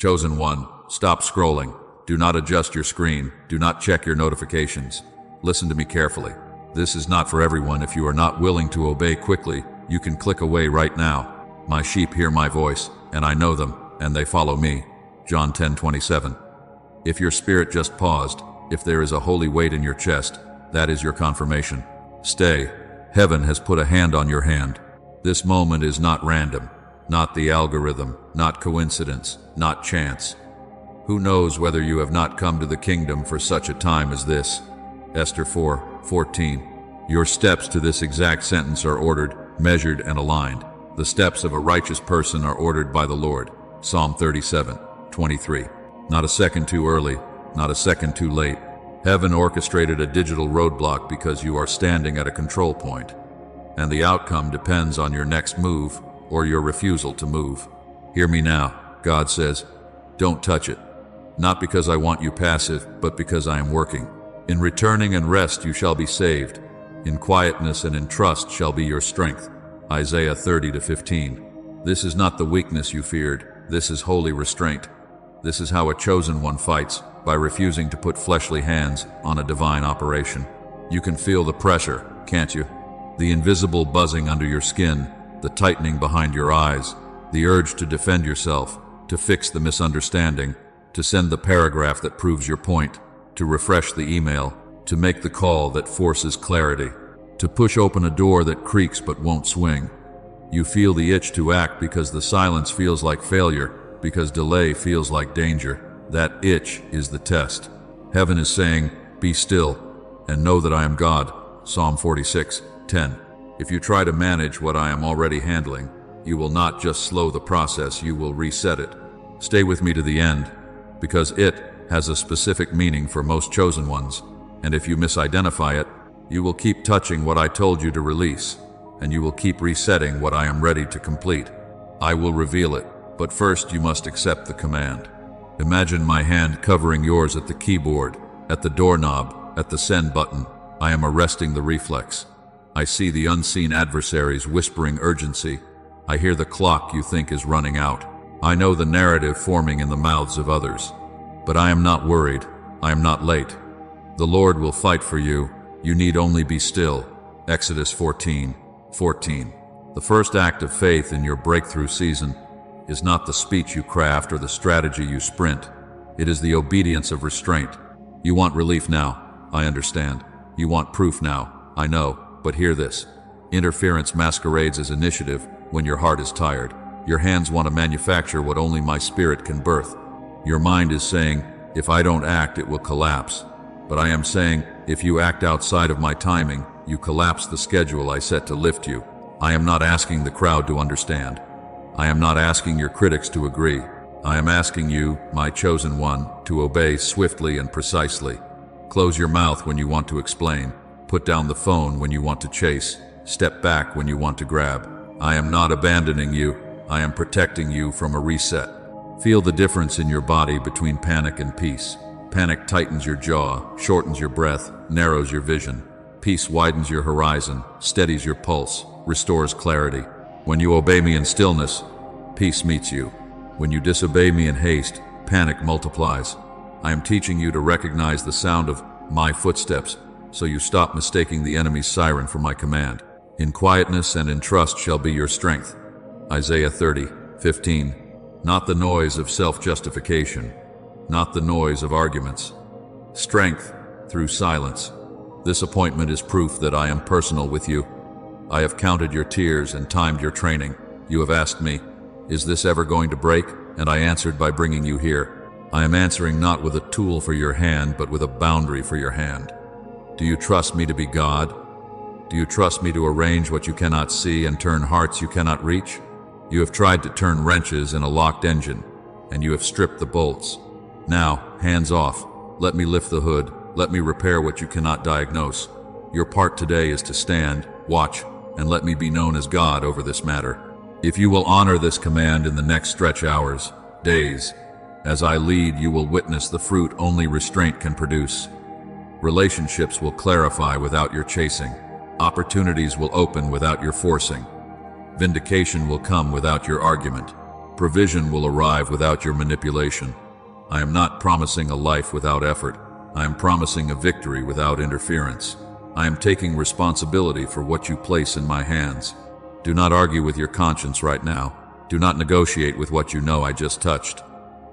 Chosen one, stop scrolling. Do not adjust your screen. Do not check your notifications. Listen to me carefully. This is not for everyone. If you are not willing to obey quickly, you can click away right now. My sheep hear my voice, and I know them, and they follow me. John 10:27. If your spirit just paused, if there is a holy weight in your chest, that is your confirmation. Stay. Heaven has put a hand on your hand. This moment is not random, not the algorithm, not coincidence, not chance. Who knows whether you have not come to the kingdom for such a time as this? Esther 4:14. Your steps to this exact sentence are ordered, measured, and aligned. The steps of a righteous person are ordered by the Lord. Psalm 37:23. Not a second too early, not a second too late. Heaven orchestrated a digital roadblock because you are standing at a control point, and the outcome depends on your next move or your refusal to move. Hear me now, God says, don't touch it. Not because I want you passive, but because I am working. In returning and rest you shall be saved. In quietness and in trust shall be your strength. Isaiah 30:15. This is not the weakness you feared. This is holy restraint. This is how a chosen one fights, by refusing to put fleshly hands on a divine operation. You can feel the pressure, can't you? The invisible buzzing under your skin, the tightening behind your eyes, the urge to defend yourself, to fix the misunderstanding, to send the paragraph that proves your point, to refresh the email, to make the call that forces clarity, to push open a door that creaks but won't swing. You feel the itch to act because the silence feels like failure, because delay feels like danger. That itch is the test. Heaven is saying, be still and know that I am God. Psalm 46:10. If you try to manage what I am already handling, you will not just slow the process, you will reset it. Stay with me to the end, because it has a specific meaning for most chosen ones, and if you misidentify it, you will keep touching what I told you to release, and you will keep resetting what I am ready to complete. I will reveal it, but first you must accept the command. Imagine my hand covering yours at the keyboard, at the doorknob, at the send button. I am arresting the reflex. I see the unseen adversaries whispering urgency. I hear the clock you think is running out. I know the narrative forming in the mouths of others. But I am not worried. I am not late. The Lord will fight for you. You need only be still. Exodus 14:14. The first act of faith in your breakthrough season is not the speech you craft or the strategy you sprint. It is the obedience of restraint. You want relief now, I understand. You want proof now, I know, but hear this. Interference masquerades as initiative when your heart is tired. Your hands want to manufacture what only my spirit can birth. Your mind is saying, if I don't act, it will collapse. But I am saying, if you act outside of my timing, you collapse the schedule I set to lift you. I am not asking the crowd to understand. I am not asking your critics to agree. I am asking you, my chosen one, to obey swiftly and precisely. Close your mouth when you want to explain. Put down the phone when you want to chase. Step back when you want to grab. I am not abandoning you. I am protecting you from a reset. Feel the difference in your body between panic and peace. Panic tightens your jaw, shortens your breath, narrows your vision. Peace widens your horizon, steadies your pulse, restores clarity. When you obey me in stillness, peace meets you. When you disobey me in haste, panic multiplies. I am teaching you to recognize the sound of my footsteps, so you stop mistaking the enemy's siren for my command. In quietness and in trust shall be your strength. Isaiah 30:15. Not the noise of self-justification, not the noise of arguments. Strength through silence. This appointment is proof that I am personal with you. I have counted your tears and timed your training. You have asked me, is this ever going to break? And I answered by bringing you here. I am answering not with a tool for your hand, but with a boundary for your hand. Do you trust me to be God? Do you trust me to arrange what you cannot see and turn hearts you cannot reach? You have tried to turn wrenches in a locked engine, and you have stripped the bolts. Now, hands off. Let me lift the hood. Let me repair what you cannot diagnose. Your part today is to stand, watch, and let me be known as God over this matter. If you will honor this command in the next stretch hours, days, as I lead, you will witness the fruit only restraint can produce. Relationships will clarify without your chasing. Opportunities will open without your forcing. Vindication will come without your argument. Provision will arrive without your manipulation. I am not promising a life without effort. I am promising a victory without interference. I am taking responsibility for what you place in my hands. Do not argue with your conscience right now. Do not negotiate with what you know I just touched.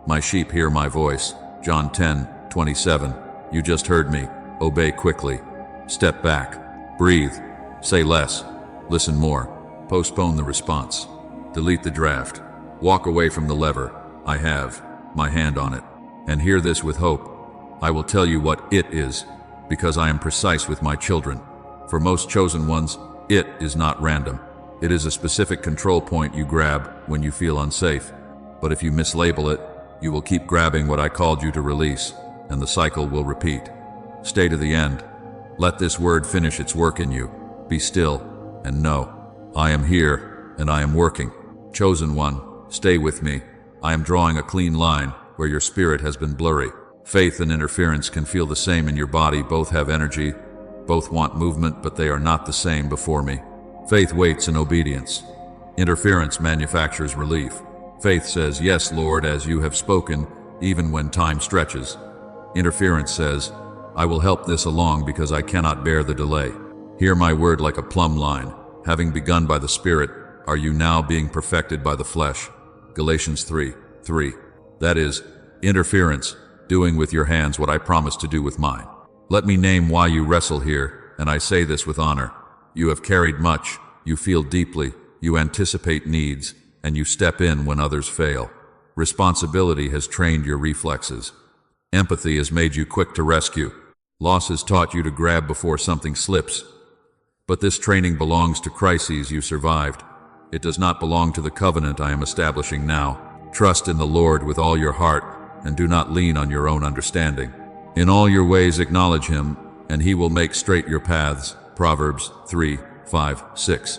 My sheep hear my voice. John 10:27. You just heard me. Obey quickly. Step back. Breathe. Say less. Listen more. Postpone the response. Delete the draft. Walk away from the lever. I have my hand on it. And hear this with hope. I will tell you what it is, because I am precise with my children. For most chosen ones, it is not random. It is a specific control point you grab when you feel unsafe. But if you mislabel it, you will keep grabbing what I called you to release, and the cycle will repeat. Stay to the end. Let this word finish its work in you. Be still and know. I am here, and I am working. Chosen one, stay with me. I am drawing a clean line where your spirit has been blurry. Faith and interference can feel the same in your body. Both have energy. Both want movement, but they are not the same before me. Faith waits in obedience. Interference manufactures relief. Faith says, yes, Lord, as you have spoken, even when time stretches. Interference says, I will help this along because I cannot bear the delay. Hear my word like a plumb line. Having begun by the Spirit, are you now being perfected by the flesh? Galatians 3:3. That is, interference, doing with your hands what I promised to do with mine. Let me name why you wrestle here, and I say this with honor. You have carried much, you feel deeply, you anticipate needs, and you step in when others fail. Responsibility has trained your reflexes. Empathy has made you quick to rescue. Loss has taught you to grab before something slips. But this training belongs to crises you survived. It does not belong to the covenant I am establishing now. Trust in the Lord with all your heart, and do not lean on your own understanding. In all your ways acknowledge Him, and He will make straight your paths. Proverbs 3:5-6.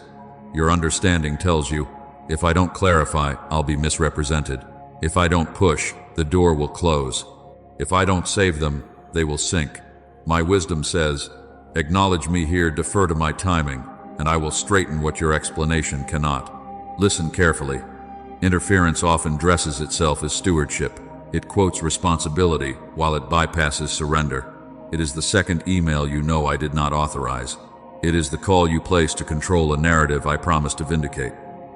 Your understanding tells you, if I don't clarify, I'll be misrepresented. If I don't push, the door will close. If I don't save them, they will sink. My wisdom says, acknowledge me here, defer to my timing, and I will straighten what your explanation cannot. Listen carefully. Interference often dresses itself as stewardship. It quotes responsibility while it bypasses surrender. It is the second email you know I did not authorize. It is the call you place to control a narrative I promised to vindicate.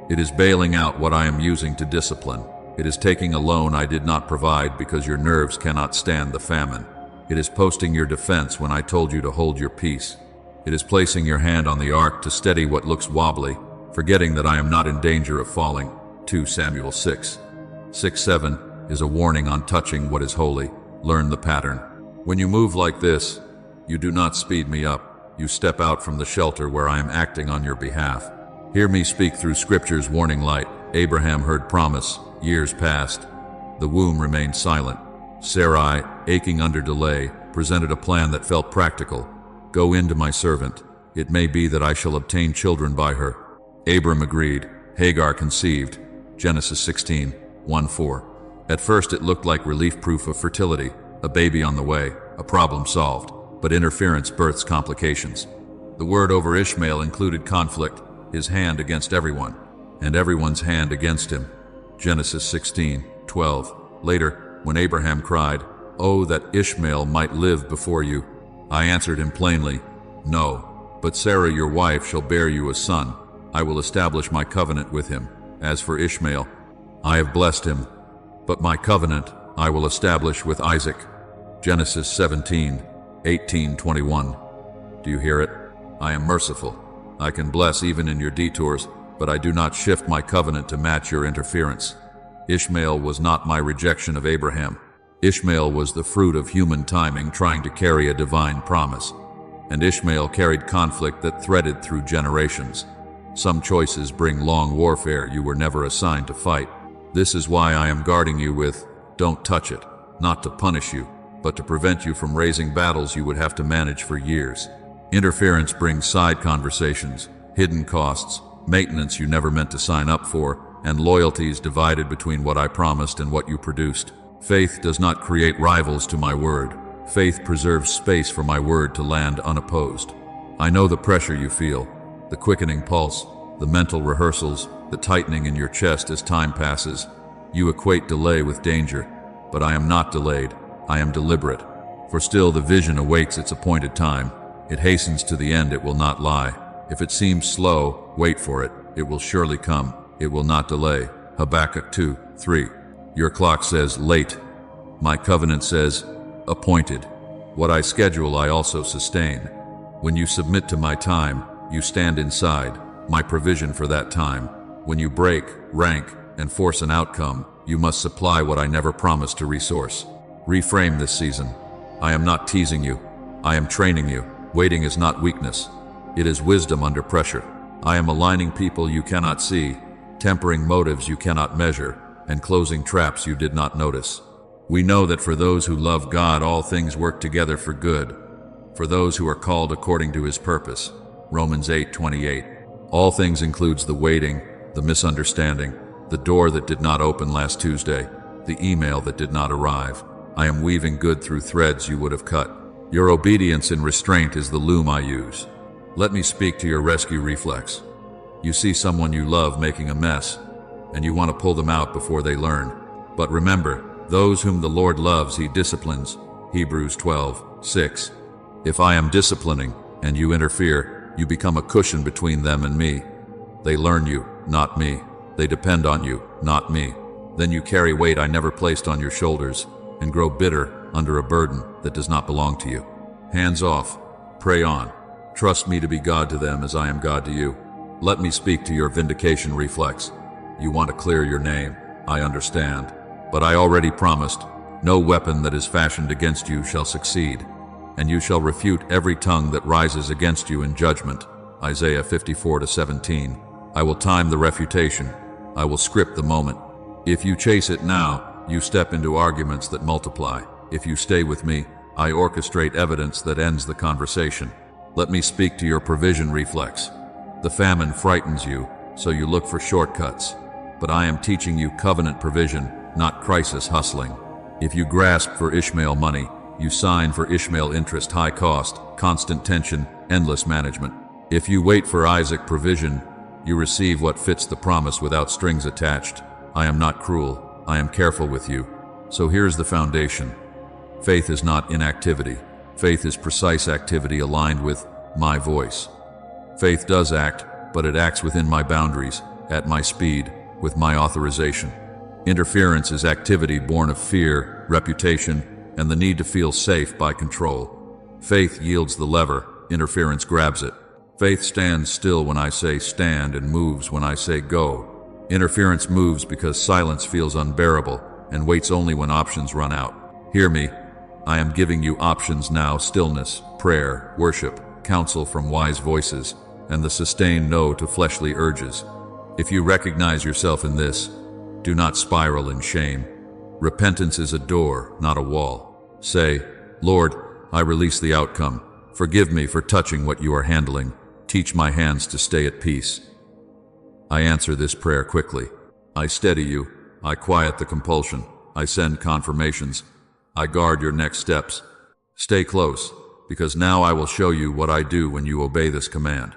It is bailing out what I am using to discipline. It is taking a loan I did not provide because your nerves cannot stand the famine. It is posting your defense when I told you to hold your peace. It is placing your hand on the ark to steady what looks wobbly, forgetting that I am not in danger of falling. 2 Samuel 6:7 is a warning on touching what is holy. Learn the pattern. When you move like this, you do not speed me up. You step out from the shelter where I am acting on your behalf. Hear me speak through Scripture's warning light. Abraham heard promise. Years passed. The womb remained silent. Sarai, aching under delay, presented a plan that felt practical. Go in to my servant. It may be that I shall obtain children by her. Abram agreed. Hagar conceived. Genesis 16:1-4. At first it looked like relief proof of fertility, a baby on the way, a problem solved, but interference births complications. The word over Ishmael included conflict, his hand against everyone, and everyone's hand against him. Genesis 16:12. Later, when Abraham cried, "Oh, that Ishmael might live before you," I answered him plainly, "No, but Sarah your wife shall bear you a son. I will establish my covenant with him. As for Ishmael, I have blessed him, but my covenant I will establish with Isaac." Genesis 17:18-21. Do you hear it? I am merciful. I can bless even in your detours, but I do not shift my covenant to match your interference. Ishmael was not my rejection of Abraham. Ishmael was the fruit of human timing trying to carry a divine promise. And Ishmael carried conflict that threaded through generations. Some choices bring long warfare you were never assigned to fight. This is why I am guarding you with, "Don't touch it," not to punish you, but to prevent you from raising battles you would have to manage for years. Interference brings side conversations, hidden costs, maintenance you never meant to sign up for, and loyalties divided between what I promised and what you produced. Faith does not create rivals to my word. Faith preserves space for my word to land unopposed. I know the pressure you feel, the quickening pulse, the mental rehearsals, the tightening in your chest as time passes. You equate delay with danger, but I am not delayed, I am deliberate. For still the vision awaits its appointed time. It hastens to the end, it will not lie. If it seems slow, wait for it, it will surely come, it will not delay. Habakkuk 2:3. Your clock says late. My covenant says appointed. What I schedule I also sustain. When you submit to my time, you stand inside, my provision for that time. When you break, rank, and force an outcome, you must supply what I never promised to resource. Reframe this season. I am not teasing you. I am training you. Waiting is not weakness. It is wisdom under pressure. I am aligning people you cannot see, tempering motives you cannot measure, and closing traps you did not notice. We know that for those who love God, all things work together for good, for those who are called according to his purpose. Romans 8:28. All things includes the waiting, the misunderstanding, the door that did not open last Tuesday, the email that did not arrive. I am weaving good through threads you would have cut. Your obedience and restraint is the loom I use. Let me speak to your rescue reflex. You see someone you love making a mess, and you want to pull them out before they learn. But remember, those whom the Lord loves, he disciplines. Hebrews 12:6. If I am disciplining and you interfere, you become a cushion between them and me. They learn you, not me. They depend on you, not me. Then you carry weight I never placed on your shoulders and grow bitter under a burden that does not belong to you. Hands off. Pray on. Trust me to be God to them as I am God to you. Let me speak to your vindication reflex. You want to clear your name. I understand. But I already promised, no weapon that is fashioned against you shall succeed, and you shall refute every tongue that rises against you in judgment. Isaiah 54:17. I will time the refutation. I will script the moment. If you chase it now, you step into arguments that multiply. If you stay with me, I orchestrate evidence that ends the conversation. Let me speak to your provision reflex. The famine frightens you, so you look for shortcuts. But I am teaching you covenant provision, not crisis hustling. If you grasp for Ishmael money, you sign for Ishmael interest, high cost, constant tension, endless management. If you wait for Isaac provision, you receive what fits the promise without strings attached. I am not cruel, I am careful with you. So here's the foundation. Faith is not inactivity. Faith is precise activity aligned with my voice. Faith does act, but it acts within my boundaries, at my speed, with my authorization. Interference is activity born of fear, reputation, and the need to feel safe by control. Faith yields the lever, interference grabs it. Faith stands still when I say stand and moves when I say go. Interference moves because silence feels unbearable and waits only when options run out. Hear me. I am giving you options now: stillness, prayer, worship, counsel from wise voices, and the sustained no to fleshly urges. If you recognize yourself in this, do not spiral in shame. Repentance is a door, not a wall. Say, Lord, I release the outcome. Forgive me for touching what you are handling. Teach my hands to stay at peace. I answer this prayer quickly. I steady you. I quiet the compulsion. I send confirmations. I guard your next steps. Stay close, because now I will show you what I do when you obey this command.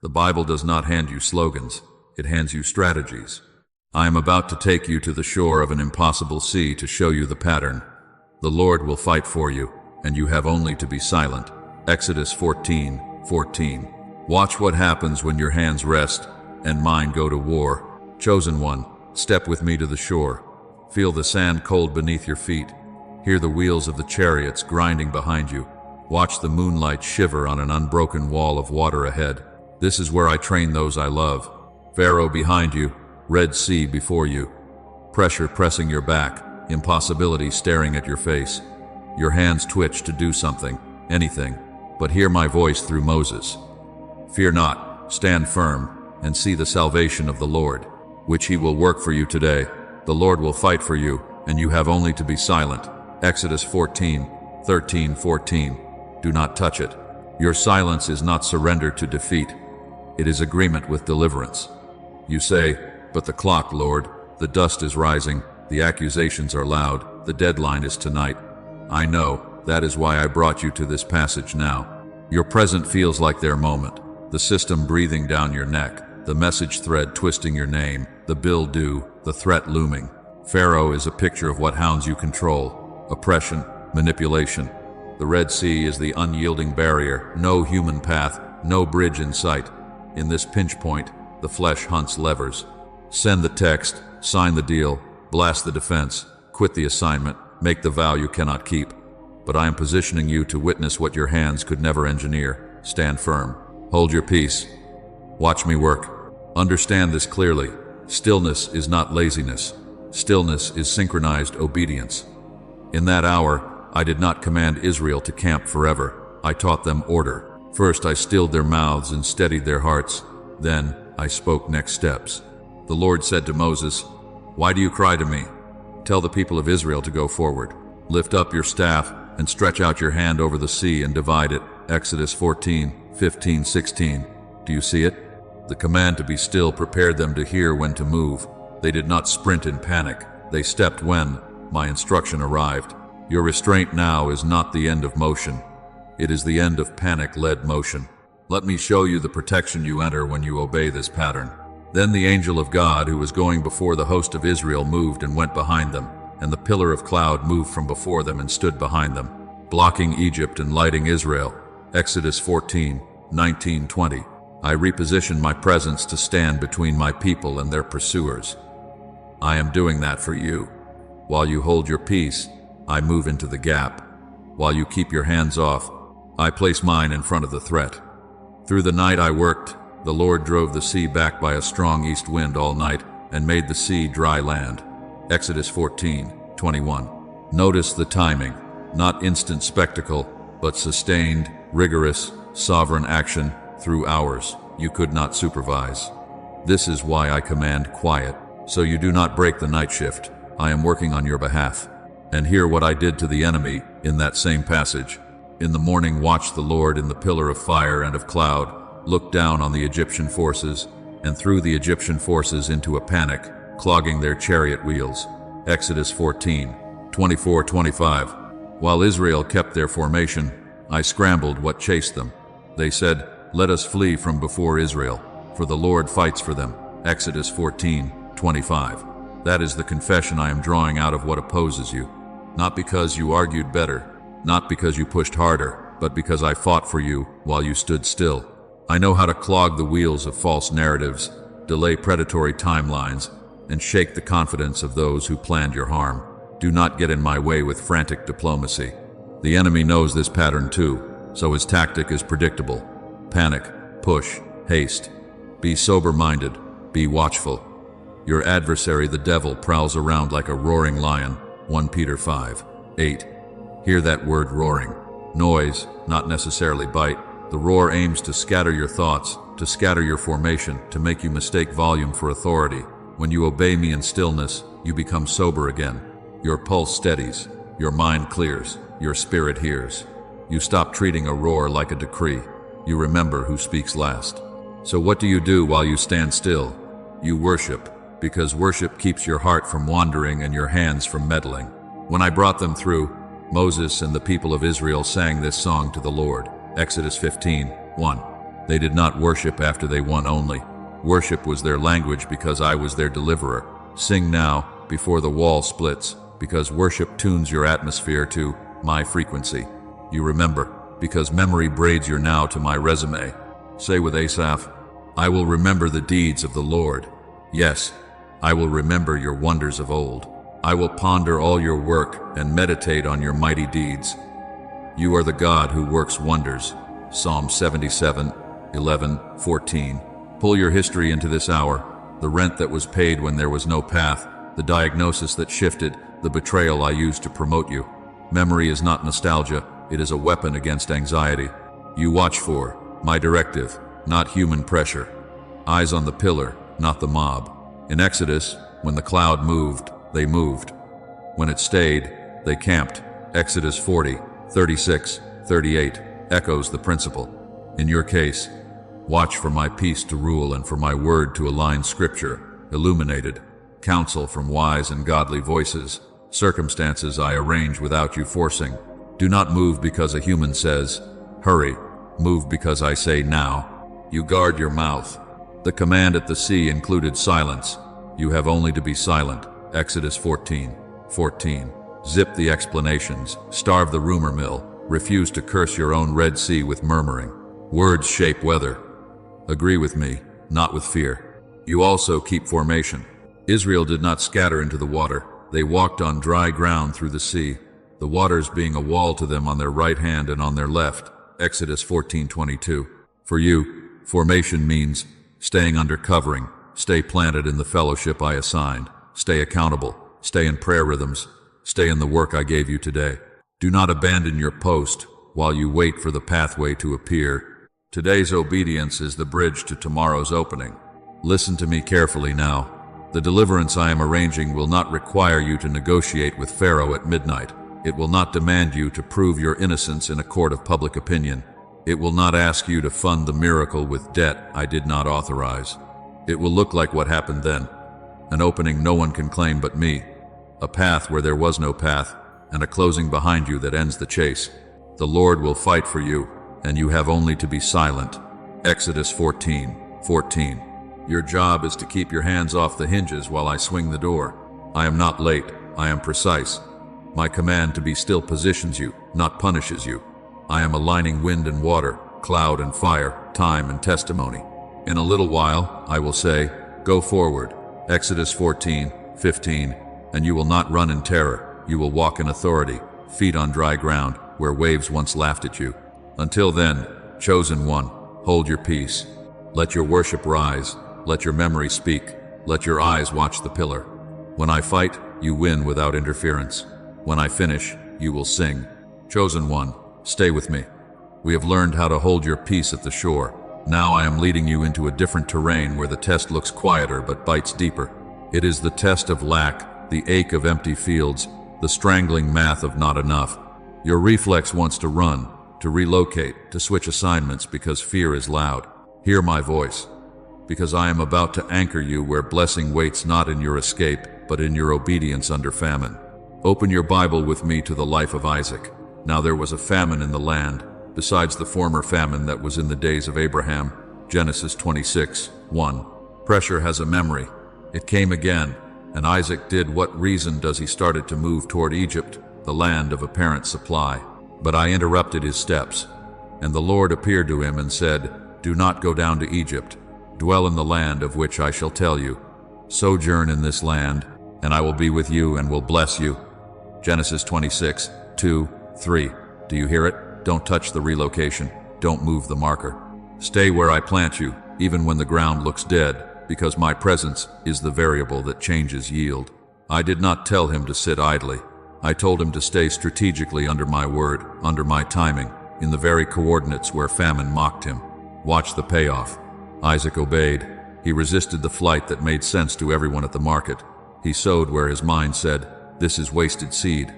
The Bible does not hand you slogans. It hands you strategies. I am about to take you to the shore of an impossible sea to show you the pattern. The Lord will fight for you, and you have only to be silent. Exodus 14:14. Watch what happens when your hands rest and mine go to war. Chosen one, step with me to the shore. Feel the sand cold beneath your feet. Hear the wheels of the chariots grinding behind you. Watch the moonlight shiver on an unbroken wall of water ahead. This is where I train those I love. Pharaoh behind you, Red Sea before you. Pressure pressing your back, impossibility staring at your face. Your hands twitch to do something, anything, but hear my voice through Moses. Fear not, stand firm, and see the salvation of the Lord, which he will work for you today. The Lord will fight for you, and you have only to be silent. Exodus 14:13-14. Do not touch it. Your silence is not surrender to defeat. It is agreement with deliverance. You say, but the clock, Lord, the dust is rising, the accusations are loud, the deadline is tonight. I know, that is why I brought you to this passage now. Your present feels like their moment, the system breathing down your neck, the message thread twisting your name, the bill due, the threat looming. Pharaoh is a picture of what hounds you control: oppression, manipulation. The Red Sea is the unyielding barrier, no human path, no bridge in sight. In this pinch point, the flesh hunts levers. Send the text, sign the deal, blast the defense, quit the assignment, make the vow you cannot keep. But I am positioning you to witness what your hands could never engineer. Stand firm. Hold your peace. Watch me work. Understand this clearly. Stillness is not laziness. Stillness is synchronized obedience. In that hour, I did not command Israel to camp forever. I taught them order. First, I stilled their mouths and steadied their hearts. Then, I spoke next steps. The Lord said to Moses, "Why do you cry to me? Tell the people of Israel to go forward. Lift up your staff and stretch out your hand over the sea and divide it." Exodus 14:15-16. Do you see it? The command to be still prepared them to hear when to move. They did not sprint in panic. They stepped when my instruction arrived. Your restraint now is not the end of motion. It is the end of panic-led motion. Let me show you the protection you enter when you obey this pattern. Then the angel of God, who was going before the host of Israel, moved and went behind them, and the pillar of cloud moved from before them and stood behind them, blocking Egypt and lighting Israel. Exodus 14:19-20. I repositioned my presence to stand between my people and their pursuers. I am doing that for you. While you hold your peace, I move into the gap. While you keep your hands off, I place mine in front of the threat. Through the night I worked. The Lord drove the sea back by a strong east wind all night and made the sea dry land. Exodus 14:21. Notice the timing, not instant spectacle, but sustained, rigorous, sovereign action through hours you could not supervise. This is why I command quiet, so you do not break the night shift. I am working on your behalf. And hear what I did to the enemy in that same passage. In the morning watched the Lord in the pillar of fire and of cloud, looked down on the Egyptian forces, and threw the Egyptian forces into a panic, clogging their chariot wheels. Exodus 14:24-25. While Israel kept their formation, I scrambled what chased them. They said, "Let us flee from before Israel, for the Lord fights for them." Exodus 14:25. That is the confession I am drawing out of what opposes you. Not because you argued better, not because you pushed harder, but because I fought for you while you stood still. I know how to clog the wheels of false narratives, delay predatory timelines, and shake the confidence of those who planned your harm. Do not get in my way with frantic diplomacy. The enemy knows this pattern too, so his tactic is predictable. Panic, push, haste. Be sober-minded, be watchful. Your adversary, the devil, prowls around like a roaring lion. 1 Peter 5:8. Hear that word roaring. Noise, not necessarily bite. The roar aims to scatter your thoughts, to scatter your formation, to make you mistake volume for authority. When you obey me in stillness, you become sober again. Your pulse steadies, your mind clears, your spirit hears. You stop treating a roar like a decree. You remember who speaks last. So what do you do while you stand still? You worship, because worship keeps your heart from wandering and your hands from meddling. When I brought them through, Moses and the people of Israel sang this song to the Lord. Exodus 15:1. They did not worship after they won only. Worship was their language because I was their deliverer. Sing now, before the wall splits, because worship tunes your atmosphere to my frequency. You remember, because memory braids your now to my resume. Say with Asaph, I will remember the deeds of the Lord. Yes, I will remember your wonders of old. I will ponder all your work and meditate on your mighty deeds. You are the God who works wonders. Psalm 77:11-14. Pull your history into this hour, the rent that was paid when there was no path, the diagnosis that shifted, the betrayal I used to promote you. Memory is not nostalgia, it is a weapon against anxiety. You watch for my directive, not human pressure. Eyes on the pillar, not the mob. In Exodus, when the cloud moved, they moved. When it stayed, they camped. Exodus 40:36-38 echoes the principle. In your case, watch for my peace to rule and for my word to align scripture, illuminated, counsel from wise and godly voices, circumstances I arrange without you forcing. Do not move because a human says, hurry. Move because I say now. You guard your mouth. The command at the sea included silence. You have only to be silent. Exodus 14:14. Zip the explanations. Starve the rumor mill. Refuse to curse your own Red Sea with murmuring. Words shape weather. Agree with me, not with fear. You also keep formation. Israel did not scatter into the water. They walked on dry ground through the sea, the waters being a wall to them on their right hand and on their left. Exodus 14:22. For you, formation means staying under covering, stay planted in the fellowship I assigned, stay accountable, stay in prayer rhythms, stay in the work I gave you today. Do not abandon your post while you wait for the pathway to appear. Today's obedience is the bridge to tomorrow's opening. Listen to me carefully now. The deliverance I am arranging will not require you to negotiate with Pharaoh at midnight. It will not demand you to prove your innocence in a court of public opinion. It will not ask you to fund the miracle with debt I did not authorize. It will look like what happened then. An opening no one can claim but me. A path where there was no path, and a closing behind you that ends the chase. The Lord will fight for you, and you have only to be silent. Exodus 14:14. Your job is to keep your hands off the hinges while I swing the door. I am not late, I am precise. My command to be still positions you, not punishes you. I am aligning wind and water, cloud and fire, time and testimony. In a little while, I will say, go forward. Exodus 14:15. And you will not run in terror. You will walk in authority, feet on dry ground, where waves once laughed at you. Until then, chosen one, hold your peace. Let your worship rise. Let your memory speak. Let your eyes watch the pillar. When I fight, you win without interference. When I finish, you will sing. Chosen one, stay with me. We have learned how to hold your peace at the shore. Now I am leading you into a different terrain where the test looks quieter but bites deeper. It is the test of lack, the ache of empty fields, the strangling math of not enough. Your reflex wants to run, to relocate, to switch assignments because fear is loud. Hear my voice, because I am about to anchor you where blessing waits not in your escape, but in your obedience under famine. Open your Bible with me to the life of Isaac. Now there was a famine in the land, besides the former famine that was in the days of Abraham. Genesis 26:1. Pressure has a memory. It came again, and Isaac did what reason does he started to move toward Egypt, the land of apparent supply. But I interrupted his steps, and the Lord appeared to him and said, do not go down to Egypt. Dwell in the land of which I shall tell you. Sojourn in this land, and I will be with you and will bless you. Genesis 26:2-3. Do you hear it? Don't touch the relocation. Don't move the marker. Stay where I plant you, even when the ground looks dead, because my presence is the variable that changes yield. I did not tell him to sit idly. I told him to stay strategically under my word, under my timing, in the very coordinates where famine mocked him. Watch the payoff. Isaac obeyed. He resisted the flight that made sense to everyone at the market. He sowed where his mind said, this is wasted seed.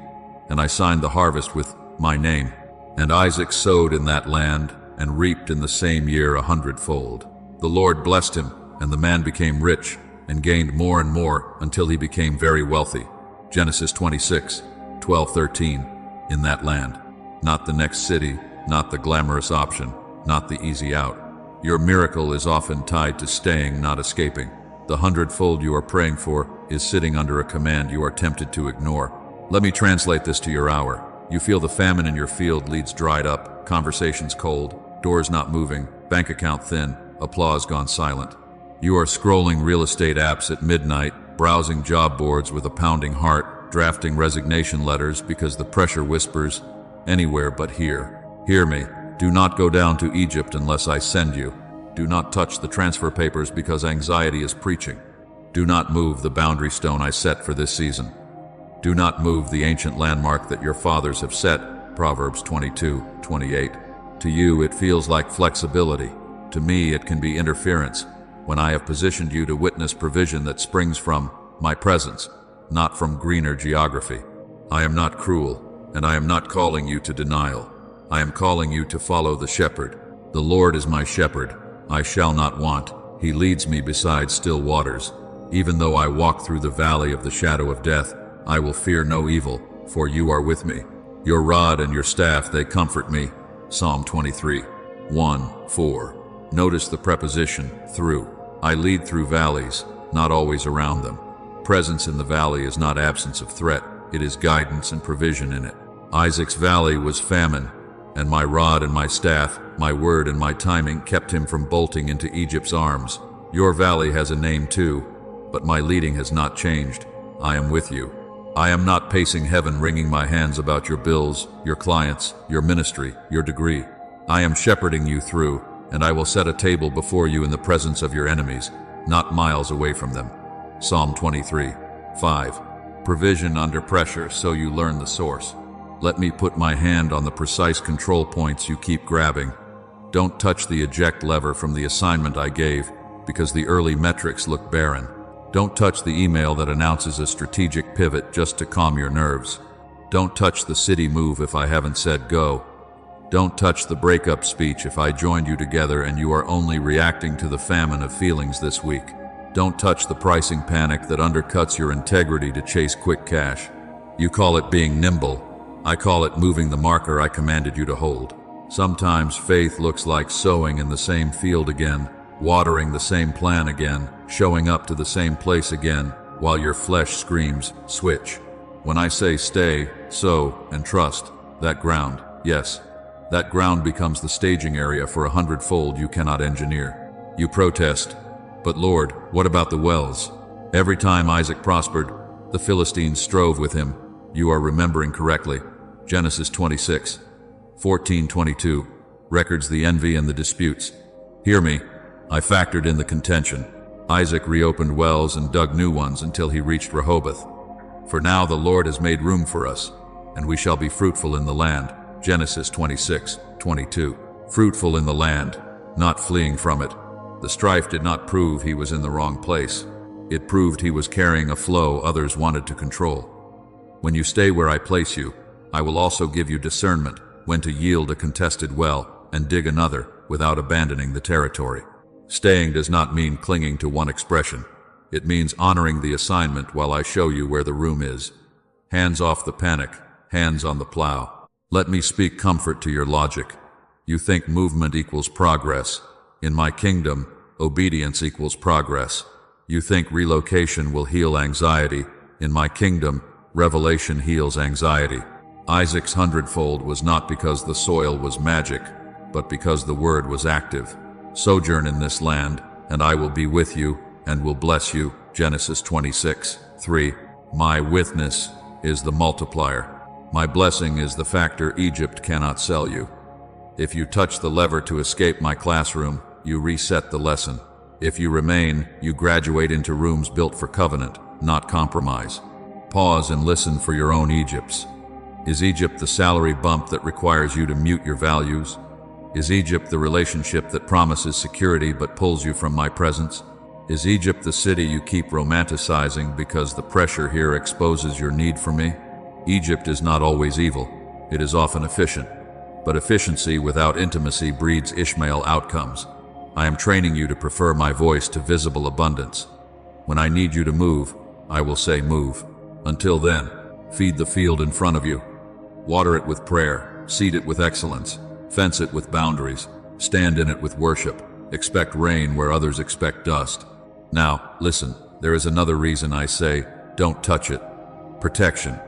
And I signed the harvest with my name. And Isaac sowed in that land and reaped in the same year 100-fold. The Lord blessed him, and the man became rich and gained more and more until he became very wealthy. Genesis 26:12-13. In that land. Not the next city, not the glamorous option, not the easy out. Your miracle is often tied to staying, not escaping. The 100-fold you are praying for is sitting under a command you are tempted to ignore. Let me translate this to your hour. You feel the famine in your field, leads dried up, conversations cold, doors not moving, bank account thin, applause gone silent. You are scrolling real estate apps at midnight, browsing job boards with a pounding heart, drafting resignation letters because the pressure whispers, anywhere but here. Hear me. Do not go down to Egypt unless I send you. Do not touch the transfer papers because anxiety is preaching. Do not move the boundary stone I set for this season. Do not move the ancient landmark that your fathers have set. Proverbs 22:28. To you it feels like flexibility. To me it can be interference when I have positioned you to witness provision that springs from my presence, not from greener geography. I am not cruel, and I am not calling you to denial. I am calling you to follow the shepherd. The Lord is my shepherd. I shall not want. He leads me beside still waters. Even though I walk through the valley of the shadow of death, I will fear no evil, for you are with me. Your rod and your staff, they comfort me. Psalm 23:1-4. Notice the preposition, through. I lead through valleys, not always around them. Presence in the valley is not absence of threat, it is guidance and provision in it. Isaac's valley was famine, and my rod and my staff, my word and my timing kept him from bolting into Egypt's arms. Your valley has a name too, but my leading has not changed. I am with you. I am not pacing heaven wringing my hands about your bills, your clients, your ministry, your degree. I am shepherding you through, and I will set a table before you in the presence of your enemies, not miles away from them. Psalm 23:5. Provision under pressure so you learn the source. Let me put my hand on the precise control points you keep grabbing. Don't touch the eject lever from the assignment I gave, because the early metrics look barren. Don't touch the email that announces a strategic pivot just to calm your nerves. Don't touch the city move if I haven't said go. Don't touch the breakup speech if I joined you together and you are only reacting to the famine of feelings this week. Don't touch the pricing panic that undercuts your integrity to chase quick cash. You call it being nimble. I call it moving the marker I commanded you to hold. Sometimes faith looks like sowing in the same field again, watering the same plan again, showing up to the same place again, while your flesh screams, switch. When I say stay, sow, and trust, that ground, yes, that ground becomes the staging area for 100-fold you cannot engineer. You protest, but Lord, what about the wells? Every time Isaac prospered, the Philistines strove with him. You are remembering correctly. Genesis 26:14-22 records the envy and the disputes. Hear me, I factored in the contention. Isaac reopened wells and dug new ones until he reached Rehoboth. For now the Lord has made room for us, and we shall be fruitful in the land. Genesis 26:22. Fruitful in the land, not fleeing from it. The strife did not prove he was in the wrong place. It proved he was carrying a flow others wanted to control. When you stay where I place you, I will also give you discernment when to yield a contested well and dig another without abandoning the territory. Staying does not mean clinging to one expression. It means honoring the assignment while I show you where the room is. Hands off the panic, hands on the plow. Let me speak comfort to your logic. You think movement equals progress. In my kingdom, obedience equals progress. You think relocation will heal anxiety. In my kingdom, revelation heals anxiety. Isaac's hundredfold was not because the soil was magic, but because the word was active. Sojourn in this land, and I will be with you, and will bless you. Genesis 26:3. My witness is the multiplier. My blessing is the factor Egypt cannot sell you. If you touch the lever to escape my classroom, you reset the lesson. If you remain, you graduate into rooms built for covenant, not compromise. Pause and listen for your own Egypts. Is Egypt the salary bump that requires you to mute your values? Is Egypt the relationship that promises security but pulls you from my presence? Is Egypt the city you keep romanticizing because the pressure here exposes your need for me? Egypt is not always evil. It is often efficient. But efficiency without intimacy breeds Ishmael outcomes. I am training you to prefer my voice to visible abundance. When I need you to move, I will say move. Until then, feed the field in front of you. Water it with prayer, seed it with excellence, fence it with boundaries, stand in it with worship, expect rain where others expect dust. Now, listen, there is another reason I say, don't touch it. Protection.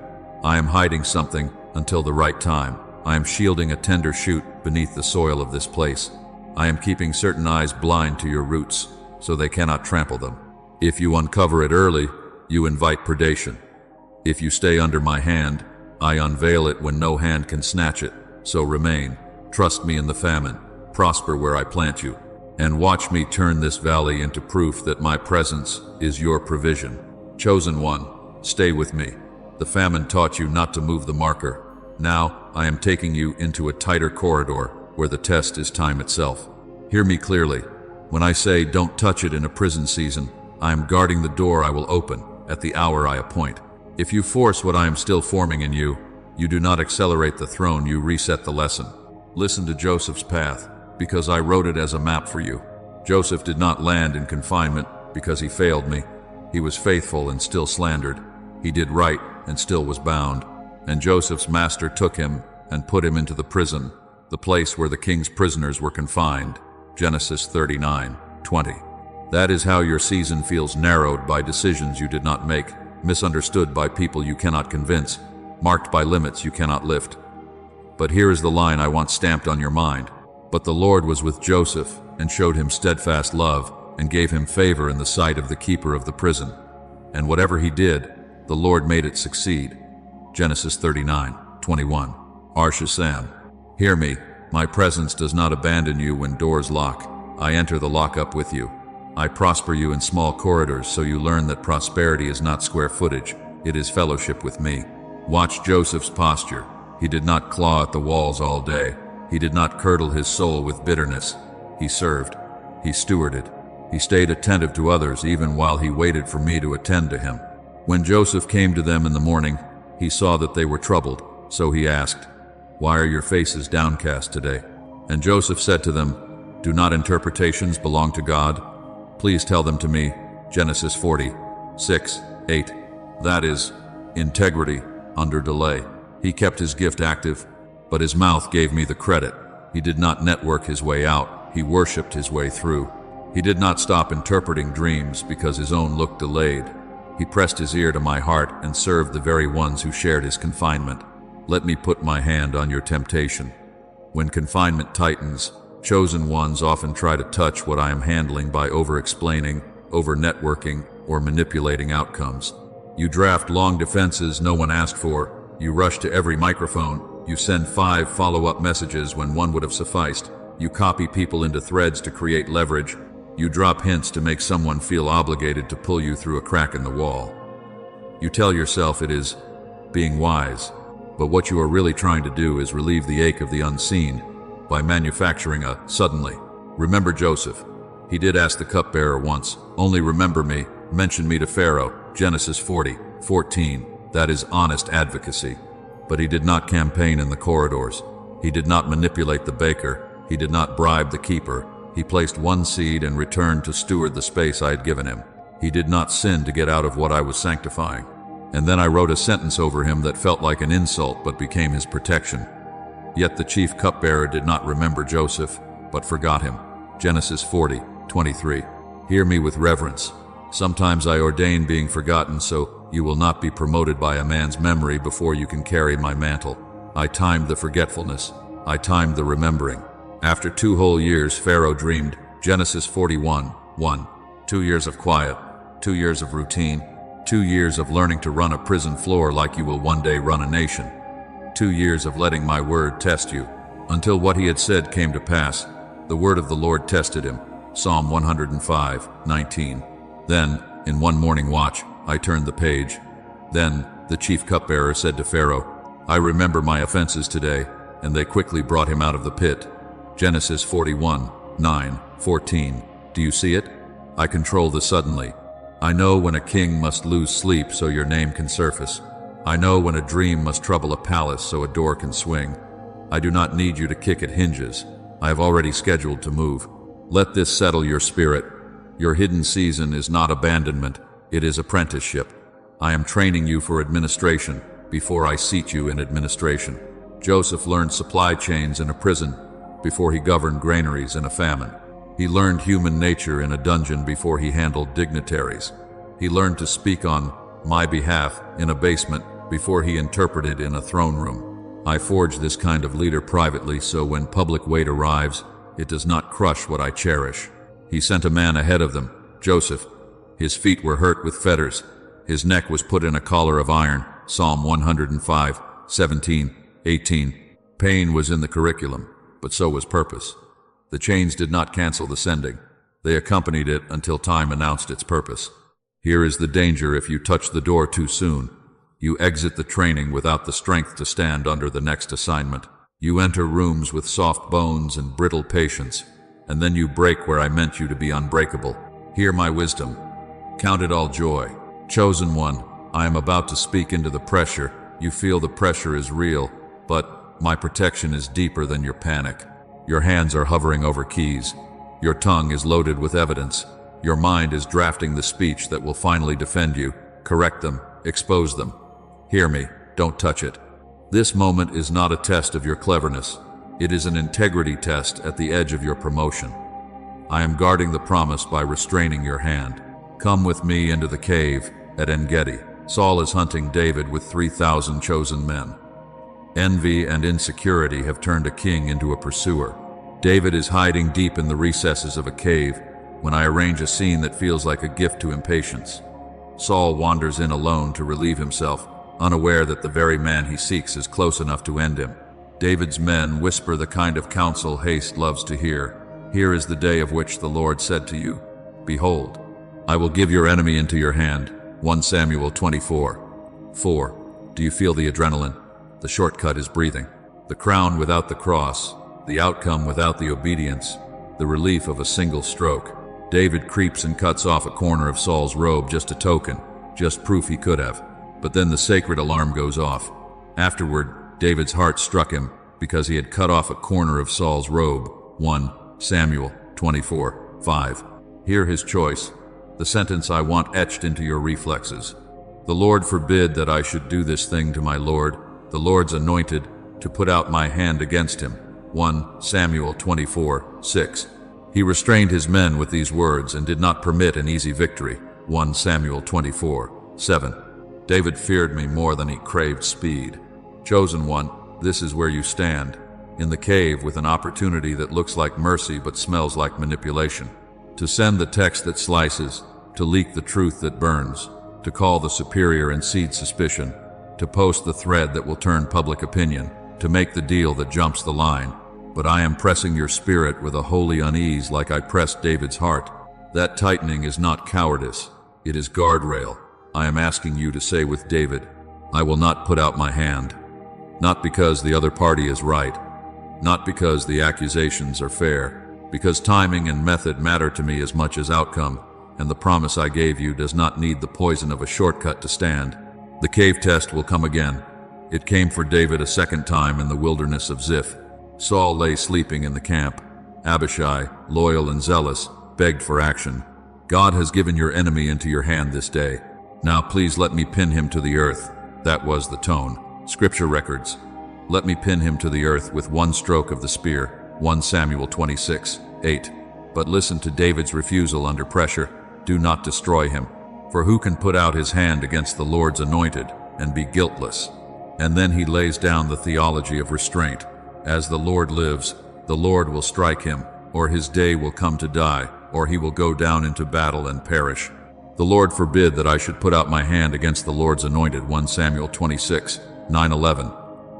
I am hiding something until the right time. I am shielding a tender shoot beneath the soil of this place. I am keeping certain eyes blind to your roots, so they cannot trample them. If you uncover it early, you invite predation. If you stay under my hand, I unveil it when no hand can snatch it. So remain, trust me in the famine, prosper where I plant you, and watch me turn this valley into proof that my presence is your provision. Chosen one, stay with me. The famine taught you not to move the marker. Now, I am taking you into a tighter corridor where the test is time itself. Hear me clearly. When I say don't touch it in a prison season, I am guarding the door I will open at the hour I appoint. If you force what I am still forming in you, you do not accelerate the throne, you reset the lesson. Listen to Joseph's path, because I wrote it as a map for you. Joseph did not land in confinement because he failed me. He was faithful and still slandered. He did right and still was bound. And Joseph's master took him and put him into the prison, the place where the king's prisoners were confined. Genesis 39:20. That is how your season feels narrowed by decisions you did not make, misunderstood by people you cannot convince, marked by limits you cannot lift. But here is the line I want stamped on your mind. But the Lord was with Joseph, and showed him steadfast love, and gave him favor in the sight of the keeper of the prison. And whatever he did, the Lord made it succeed. Genesis 39:21. Ar-Shazam. Hear me, my presence does not abandon you when doors lock. I enter the lockup with you. I prosper you in small corridors so you learn that prosperity is not square footage, it is fellowship with me. Watch Joseph's posture. He did not claw at the walls all day. He did not curdle his soul with bitterness. He served. He stewarded. He stayed attentive to others even while he waited for me to attend to him. When Joseph came to them in the morning, he saw that they were troubled, so he asked, "Why are your faces downcast today?" And Joseph said to them, "Do not interpretations belong to God? Please tell them to me." Genesis 40:6-8. That is, integrity under delay. He kept his gift active, but his mouth gave me the credit. He did not network his way out, he worshipped his way through. He did not stop interpreting dreams because his own looked delayed. He pressed his ear to my heart and served the very ones who shared his confinement. Let me put my hand on your temptation. When confinement tightens, chosen ones often try to touch what I am handling by over-explaining, over-networking, or manipulating outcomes. You draft long defenses no one asked for. You rush to every microphone. You send 5 follow-up messages when one would have sufficed. You copy people into threads to create leverage. You drop hints to make someone feel obligated to pull you through a crack in the wall. You tell yourself it is being wise, but what you are really trying to do is relieve the ache of the unseen by manufacturing a suddenly. Remember Joseph. He did ask the cupbearer once, "Only remember me, mention me to Pharaoh." Genesis 40:14. That is honest advocacy. But he did not campaign in the corridors. He did not manipulate the baker. He did not bribe the keeper. He placed one seed and returned to steward the space I had given him. He did not sin to get out of what I was sanctifying. And then I wrote a sentence over him that felt like an insult but became his protection. Yet the chief cupbearer did not remember Joseph, but forgot him. Genesis 40:23. Hear me with reverence. Sometimes I ordain being forgotten so you will not be promoted by a man's memory before you can carry my mantle. I timed the forgetfulness. I timed the remembering. After 2 whole years, Pharaoh dreamed. Genesis 41:1. 2 years of quiet, 2 years of routine, 2 years of learning to run a prison floor like you will one day run a nation. 2 years of letting my word test you, until what he had said came to pass. The word of the Lord tested him. Psalm 105:19. Then, in one morning watch, I turned the page. Then, the chief cupbearer said to Pharaoh, "I remember my offenses today," and they quickly brought him out of the pit. Genesis 41:9-14. Do you see it? I control the suddenly. I know when a king must lose sleep so your name can surface. I know when a dream must trouble a palace so a door can swing. I do not need you to kick at hinges. I have already scheduled to move. Let this settle your spirit. Your hidden season is not abandonment, it is apprenticeship. I am training you for administration before I seat you in administration. Joseph learned supply chains in a prison before he governed granaries in a famine. He learned human nature in a dungeon before he handled dignitaries. He learned to speak on my behalf in a basement before he interpreted in a throne room. I forged this kind of leader privately so when public weight arrives, it does not crush what I cherish. He sent a man ahead of them, Joseph. His feet were hurt with fetters. His neck was put in a collar of iron. Psalm 105:17-18. Pain was in the curriculum, but so was purpose. The chains did not cancel the sending. They accompanied it until time announced its purpose. Here is the danger if you touch the door too soon. You exit the training without the strength to stand under the next assignment. You enter rooms with soft bones and brittle patience, and then you break where I meant you to be unbreakable. Hear my wisdom. Count it all joy. Chosen one, I am about to speak into the pressure. You feel the pressure is real, but my protection is deeper than your panic. Your hands are hovering over keys. Your tongue is loaded with evidence. Your mind is drafting the speech that will finally defend you, correct them, expose them. Hear me, don't touch it. This moment is not a test of your cleverness. It is an integrity test at the edge of your promotion. I am guarding the promise by restraining your hand. Come with me into the cave at En-Gedi. Saul is hunting David with 3,000 chosen men. Envy and insecurity have turned a king into a pursuer. David is hiding deep in the recesses of a cave when I arrange a scene that feels like a gift to impatience. Saul wanders in alone to relieve himself, unaware that the very man he seeks is close enough to end him. David's men whisper the kind of counsel haste loves to hear. Here is the day of which the Lord said to you, Behold, I will give your enemy into your hand. 1 Samuel 24:4. Do you feel the adrenaline? The shortcut is breathing. The crown without the cross, the outcome without the obedience, the relief of a single stroke. David creeps and cuts off a corner of Saul's robe, just a token, just proof he could have. But then the sacred alarm goes off. Afterward, David's heart struck him because he had cut off a corner of Saul's robe. 1 Samuel 24:5. Hear his choice, the sentence I want etched into your reflexes. The Lord forbid that I should do this thing to my Lord, the Lord's anointed, to put out my hand against him. 1 Samuel 24:6. He restrained his men with these words and did not permit an easy victory. 1 Samuel 24:7. David feared me more than he craved speed. Chosen one, this is where you stand, in the cave with an opportunity that looks like mercy but smells like manipulation. To send the text that slices, to leak the truth that burns, to call the superior and seed suspicion, to post the thread that will turn public opinion, to make the deal that jumps the line. But I am pressing your spirit with a holy unease like I pressed David's heart. That tightening is not cowardice, it is guardrail. I am asking you to say with David, I will not put out my hand. Not because the other party is right, not because the accusations are fair, because timing and method matter to me as much as outcome, and the promise I gave you does not need the poison of a shortcut to stand. The cave test will come again. It came for David a second time in the wilderness of Ziph. Saul lay sleeping in the camp. Abishai, loyal and zealous, begged for action. God has given your enemy into your hand this day. Now please let me pin him to the earth. That was the tone. Scripture records. Let me pin him to the earth with one stroke of the spear. 1 Samuel 26:8. But listen to David's refusal under pressure. Do not destroy him. For who can put out his hand against the Lord's anointed and be guiltless? And then he lays down the theology of restraint. As the Lord lives, the Lord will strike him, or his day will come to die, or he will go down into battle and perish. The Lord forbid that I should put out my hand against the Lord's anointed. 1 Samuel 26:9-11.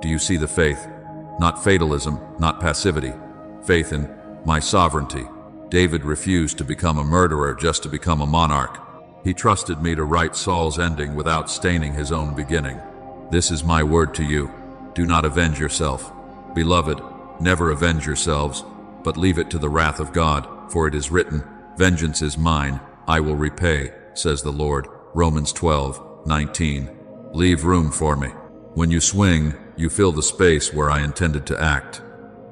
Do you see the faith? Not fatalism, not passivity. Faith in my sovereignty. David refused to become a murderer just to become a monarch. He trusted me to write Saul's ending without staining his own beginning. This is my word to you. Do not avenge yourself. Beloved, never avenge yourselves, but leave it to the wrath of God, for it is written, Vengeance is mine, I will repay, says the Lord. Romans 12:19. Leave room for me. When you swing, you fill the space where I intended to act.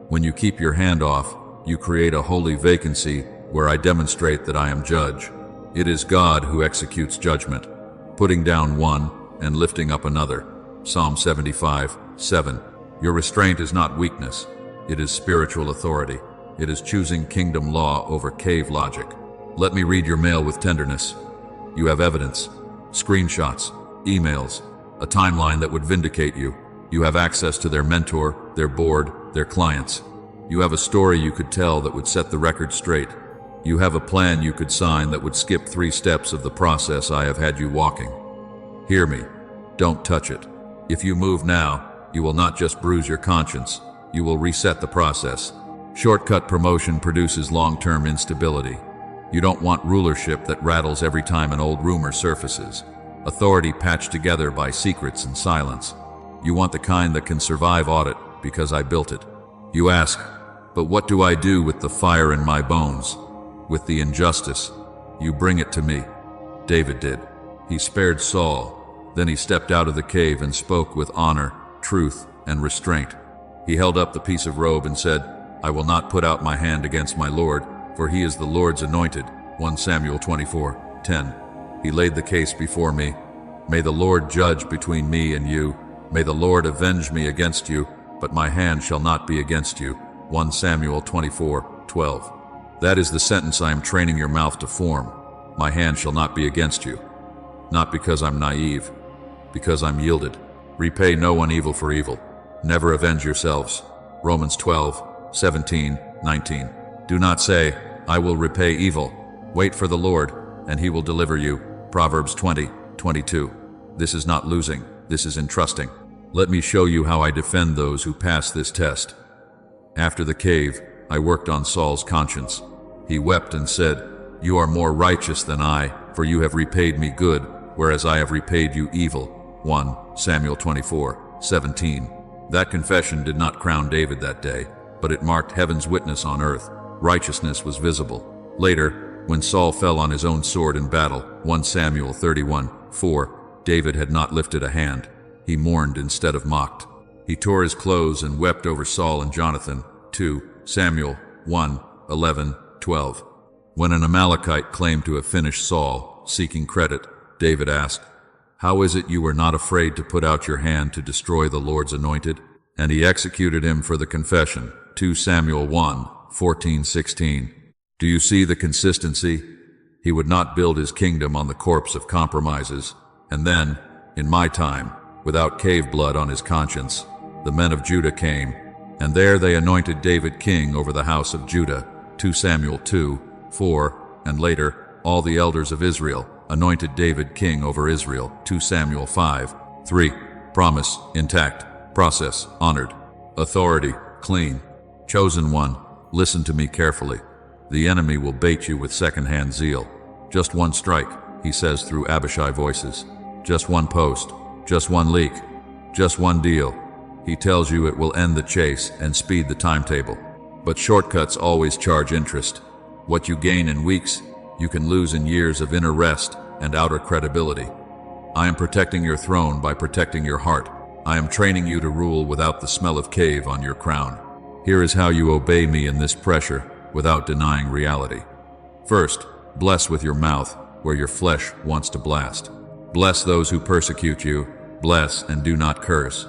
When you keep your hand off, you create a holy vacancy where I demonstrate that I am judge. It is God who executes judgment, putting down one and lifting up another. Psalm 75:7. Your restraint is not weakness. It is spiritual authority. It is choosing kingdom law over cave logic. Let me read your mail with tenderness. You have evidence, screenshots, emails, a timeline that would vindicate you. You have access to their mentor, their board, their clients. You have a story you could tell that would set the record straight. You have a plan you could sign that would skip 3 steps of the process I have had you walking. Hear me. Don't touch it. If you move now, you will not just bruise your conscience, you will reset the process. Shortcut promotion produces long-term instability. You don't want rulership that rattles every time an old rumor surfaces. Authority patched together by secrets and silence. You want the kind that can survive audit because I built it. You ask, but what do I do with the fire in my bones? With the injustice? You bring it to me. David did. He spared Saul. Then he stepped out of the cave and spoke with honor, truth, and restraint. He held up the piece of robe and said, I will not put out my hand against my Lord, for he is the Lord's anointed. 1 Samuel 24:10. He laid the case before me. May the Lord judge between me and you. May the Lord avenge me against you, but my hand shall not be against you. 1 Samuel 24:12. That is the sentence I am training your mouth to form. My hand shall not be against you. Not because I'm naive, because I'm yielded. Repay no one evil for evil. Never avenge yourselves. Romans 12:17-19. Do not say, I will repay evil. Wait for the Lord, and he will deliver you. Proverbs 20:22. This is not losing, this is entrusting. Let me show you how I defend those who pass this test. After the cave, I worked on Saul's conscience. He wept and said, You are more righteous than I, for you have repaid me good, whereas I have repaid you evil. 1 Samuel 24:17. That confession did not crown David that day, but it marked heaven's witness on earth. Righteousness was visible. Later, when Saul fell on his own sword in battle, 1 Samuel 31:4, David had not lifted a hand. He mourned instead of mocked. He tore his clothes and wept over Saul and Jonathan. 2 Samuel 1:11-12. When an Amalekite claimed to have finished Saul, seeking credit, David asked, How is it you were not afraid to put out your hand to destroy the Lord's anointed? And he executed him for the confession. 2 Samuel 1:14-16. Do you see the consistency? He would not build his kingdom on the corpse of compromises. And then, in my time, without cave blood on his conscience, the men of Judah came, and there they anointed David king over the house of Judah. 2 Samuel 2:4, and later, all the elders of Israel anointed David king over Israel. 2 Samuel 5:3. Promise, intact. Process, honored. Authority, clean. Chosen one, listen to me carefully. The enemy will bait you with second-hand zeal. Just one strike, he says through Abishai voices. Just one post, just one leak, just one deal. He tells you it will end the chase and speed the timetable. But shortcuts always charge interest. What you gain in weeks, you can lose in years of inner rest and outer credibility. I am protecting your throne by protecting your heart. I am training you to rule without the smell of cave on your crown. Here is how you obey me in this pressure without denying reality. First, bless with your mouth where your flesh wants to blast. Bless those who persecute you. Bless and do not curse.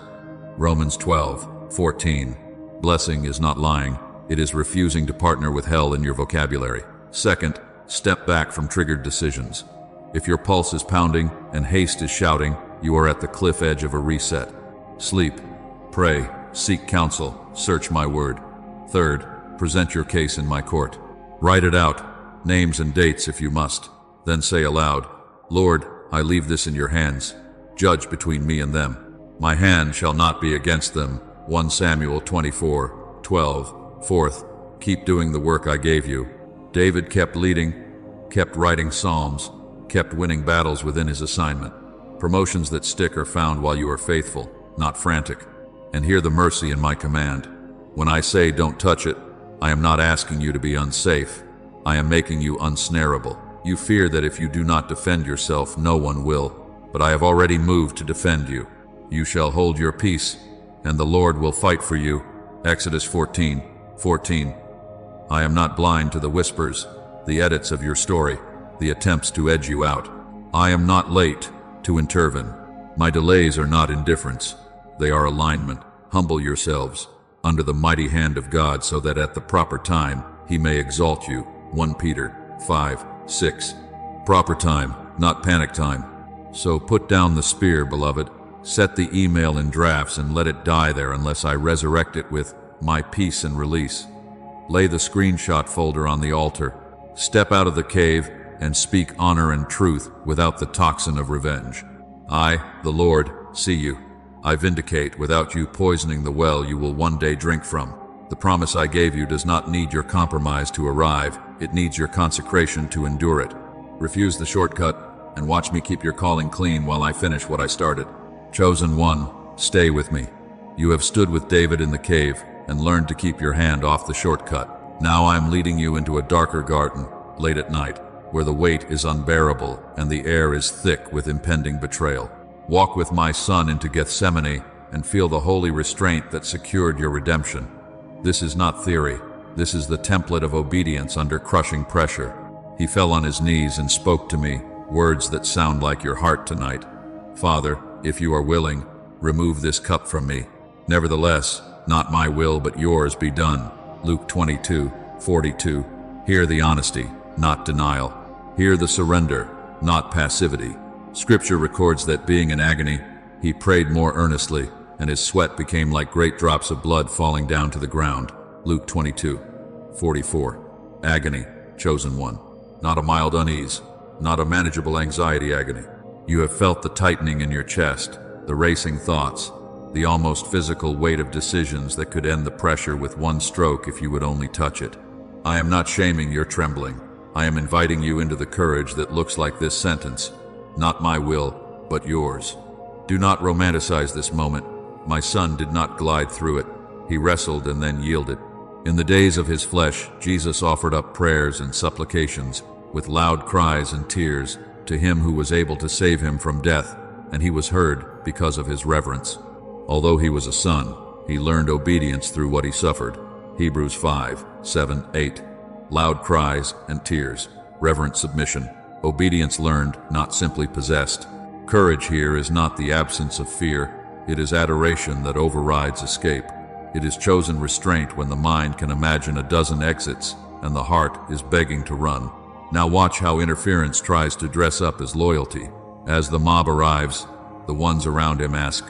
Romans 12:14. Blessing is not lying. It is refusing to partner with hell in your vocabulary. Second, step back from triggered decisions. If your pulse is pounding and haste is shouting, you are at the cliff edge of a reset. Sleep, pray, seek counsel, search my word. Third, present your case in my court. Write it out, names and dates if you must. Then say aloud, Lord, I leave this in your hands. Judge between me and them. My hand shall not be against them. 1 Samuel 24:12. Fourth, keep doing the work I gave you. David kept leading, kept writing psalms, kept winning battles within his assignment. Promotions that stick are found while you are faithful, not frantic. And hear the mercy in my command. When I say don't touch it, I am not asking you to be unsafe. I am making you unsnarable. You fear that if you do not defend yourself, no one will. But I have already moved to defend you. You shall hold your peace, and the Lord will fight for you. Exodus 14:14. I am not blind to the whispers, the edits of your story, the attempts to edge you out. I am not late to intervene. My delays are not indifference. They are alignment. Humble yourselves under the mighty hand of God so that at the proper time he may exalt you. 1 Peter 5:6. Proper time, not panic time. So put down the spear, beloved. Set the email in drafts and let it die there unless I resurrect it with my peace and release. Lay the screenshot folder on the altar. Step out of the cave and speak honor and truth without the toxin of revenge. I, the Lord, see you. I vindicate without you poisoning the well you will one day drink from. The promise I gave you does not need your compromise to arrive. It needs your consecration to endure it. Refuse the shortcut and watch me keep your calling clean while I finish what I started. Chosen one, stay with me. You have stood with David in the cave and learned to keep your hand off the shortcut. Now I am leading you into a darker garden, late at night, where the weight is unbearable and the air is thick with impending betrayal. Walk with my son into Gethsemane and feel the holy restraint that secured your redemption. This is not theory. This is the template of obedience under crushing pressure. He fell on his knees and spoke to me, words that sound like your heart tonight. Father, if you are willing, remove this cup from me. Nevertheless, not my will but yours be done. Luke 22:42. Hear the honesty, not denial. Hear the surrender, not passivity. Scripture records that being in agony, he prayed more earnestly, and his sweat became like great drops of blood falling down to the ground. Luke 22:44. Agony, chosen one. Not a mild unease, not a manageable anxiety agony. You have felt the tightening in your chest, the racing thoughts, the almost physical weight of decisions that could end the pressure with one stroke if you would only touch it. I am not shaming your trembling. I am inviting you into the courage that looks like this sentence: not my will, but yours. Do not romanticize this moment. My son did not glide through it. He wrestled and then yielded. In the days of his flesh, Jesus offered up prayers and supplications, with loud cries and tears, to him who was able to save him from death, and he was heard because of his reverence. Although he was a son, he learned obedience through what he suffered. Hebrews 5:7-8. Loud cries and tears, reverent submission, obedience learned, not simply possessed. Courage here is not the absence of fear, it is adoration that overrides escape. It is chosen restraint when the mind can imagine a dozen exits and the heart is begging to run. Now watch how interference tries to dress up as loyalty. As the mob arrives, the ones around him ask,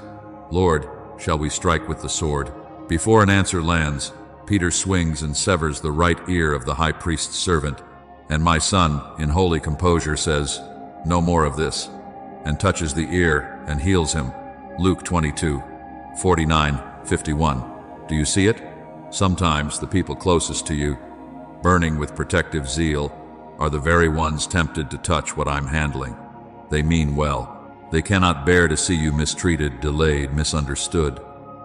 "Lord, shall we strike with the sword?" Before an answer lands, Peter swings and severs the right ear of the high priest's servant, and my son, in holy composure, says, "No more of this," and touches the ear and heals him. Luke 22:49-51. Do you see it? Sometimes the people closest to you, burning with protective zeal, are the very ones tempted to touch what I'm handling. They mean well. They cannot bear to see you mistreated, delayed, misunderstood.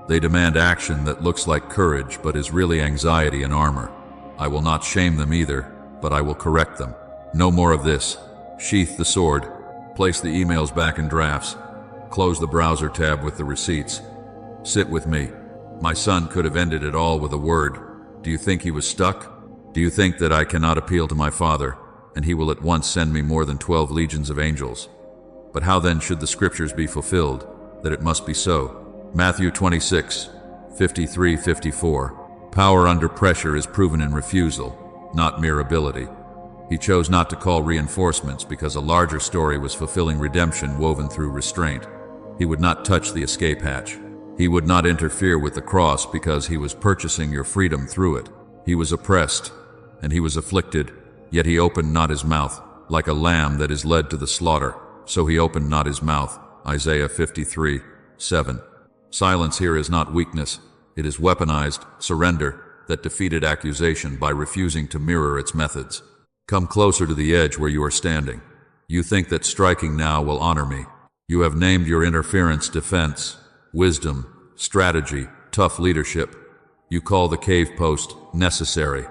They demand action that looks like courage but is really anxiety and armor. I will not shame them either, but I will correct them. No more of this. Sheath the sword. Place the emails back in drafts. Close the browser tab with the receipts. Sit with me. My son could have ended it all with a word. Do you think he was stuck? Do you think that I cannot appeal to my Father, and he will at once send me more than 12 legions of angels? But how then should the scriptures be fulfilled, that it must be so? Matthew 26:53-54. Power under pressure is proven in refusal, not mere ability. He chose not to call reinforcements because a larger story was fulfilling redemption woven through restraint. He would not touch the escape hatch. He would not interfere with the cross because he was purchasing your freedom through it. He was oppressed, and he was afflicted, yet he opened not his mouth. Like a lamb that is led to the slaughter, so he opened not his mouth. Isaiah 53:7. Silence here is not weakness. It is weaponized surrender that defeated accusation by refusing to mirror its methods. Come closer to the edge where you are standing. You think that striking now will honor me. You have named your interference defense, wisdom, strategy, tough leadership. You call the cave post necessary.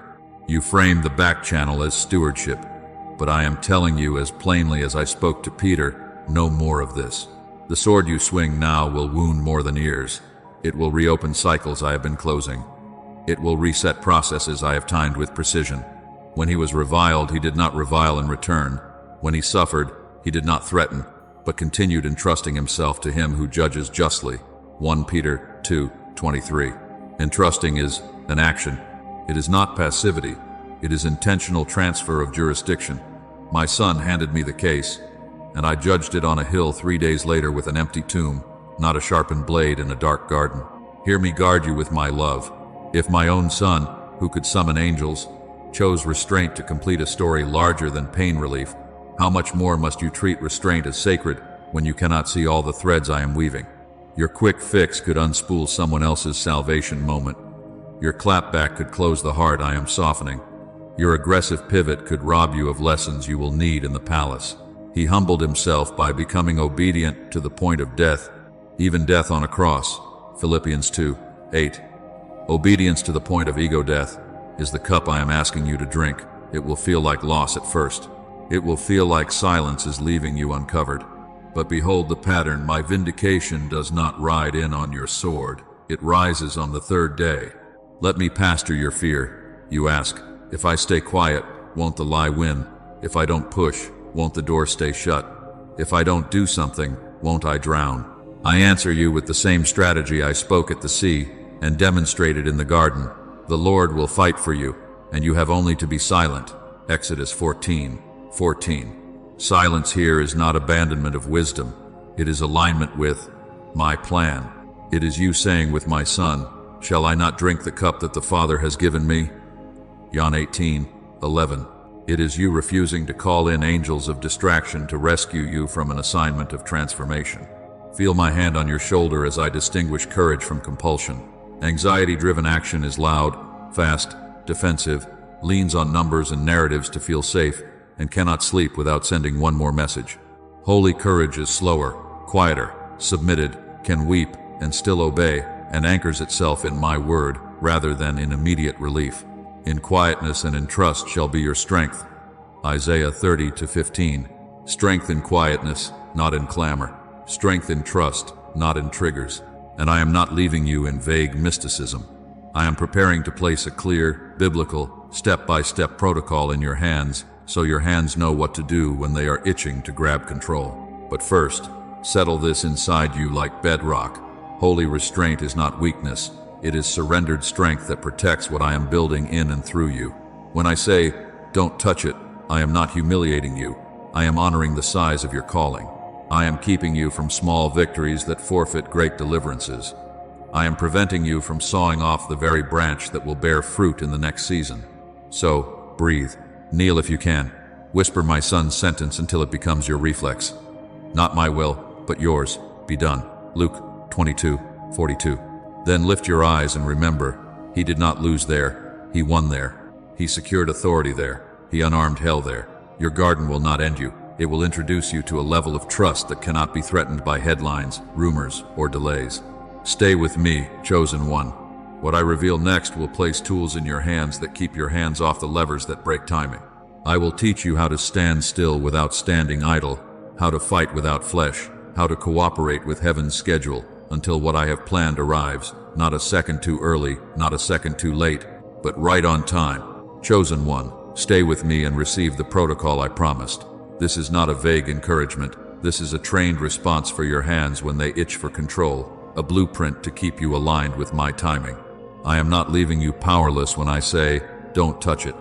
You frame the back channel as stewardship. But I am telling you as plainly as I spoke to Peter, no more of this. The sword you swing now will wound more than ears. It will reopen cycles I have been closing. It will reset processes I have timed with precision. When he was reviled, he did not revile in return. When he suffered, he did not threaten, but continued entrusting himself to him who judges justly. 1 Peter 2:23. Entrusting is an action. It is not passivity. It is intentional transfer of jurisdiction. My son handed me the case, and I judged it on a hill 3 days later with an empty tomb, not a sharpened blade in a dark garden. Hear me guard you with my love. If my own son, who could summon angels, chose restraint to complete a story larger than pain relief, how much more must you treat restraint as sacred when you cannot see all the threads I am weaving? Your quick fix could unspool someone else's salvation moment. Your clapback could close the heart I am softening. Your aggressive pivot could rob you of lessons you will need in the palace. He humbled himself by becoming obedient to the point of death, even death on a cross. Philippians 2:8. Obedience to the point of ego death is the cup I am asking you to drink. It will feel like loss at first. It will feel like silence is leaving you uncovered. But behold the pattern. My vindication does not ride in on your sword. It rises on the third day. Let me pastor your fear. You ask, if I stay quiet, won't the lie win? If I don't push, won't the door stay shut? If I don't do something, won't I drown? I answer you with the same strategy I spoke at the sea and demonstrated in the garden. The Lord will fight for you, and you have only to be silent. Exodus 14:14. Silence here is not abandonment of wisdom. It is alignment with my plan. It is you saying with my son, shall I not drink the cup that the Father has given me? John 18:11. It is you refusing to call in angels of distraction to rescue you from an assignment of transformation. Feel my hand on your shoulder as I distinguish courage from compulsion. Anxiety-driven action is loud, fast, defensive, leans on numbers and narratives to feel safe, and cannot sleep without sending one more message. Holy courage is slower, quieter, submitted, can weep, and still obey, and anchors itself in my word rather than in immediate relief. In quietness and in trust shall be your strength. Isaiah 30:15. Strength in quietness, not in clamor. Strength in trust, not in triggers. And I am not leaving you in vague mysticism. I am preparing to place a clear, biblical, step-by-step protocol in your hands so your hands know what to do when they are itching to grab control. But first, settle this inside you like bedrock. Holy restraint is not weakness. It is surrendered strength that protects what I am building in and through you. When I say, don't touch it, I am not humiliating you. I am honoring the size of your calling. I am keeping you from small victories that forfeit great deliverances. I am preventing you from sawing off the very branch that will bear fruit in the next season. So, breathe. Kneel if you can. Whisper my son's sentence until it becomes your reflex. Not my will, but yours, be done. Luke 22:42. Then lift your eyes and remember, he did not lose there, he won there. He secured authority there, he unarmed hell there. Your garden will not end you. It will introduce you to a level of trust that cannot be threatened by headlines, rumors, or delays. Stay with me, chosen one. What I reveal next will place tools in your hands that keep your hands off the levers that break timing. I will teach you how to stand still without standing idle, how to fight without flesh, how to cooperate with heaven's schedule, until what I have planned arrives, not a second too early, not a second too late, but right on time. Chosen one, stay with me and receive the protocol I promised. This is not a vague encouragement. This is a trained response for your hands when they itch for control, a blueprint to keep you aligned with my timing. I am not leaving you powerless when I say, don't touch it.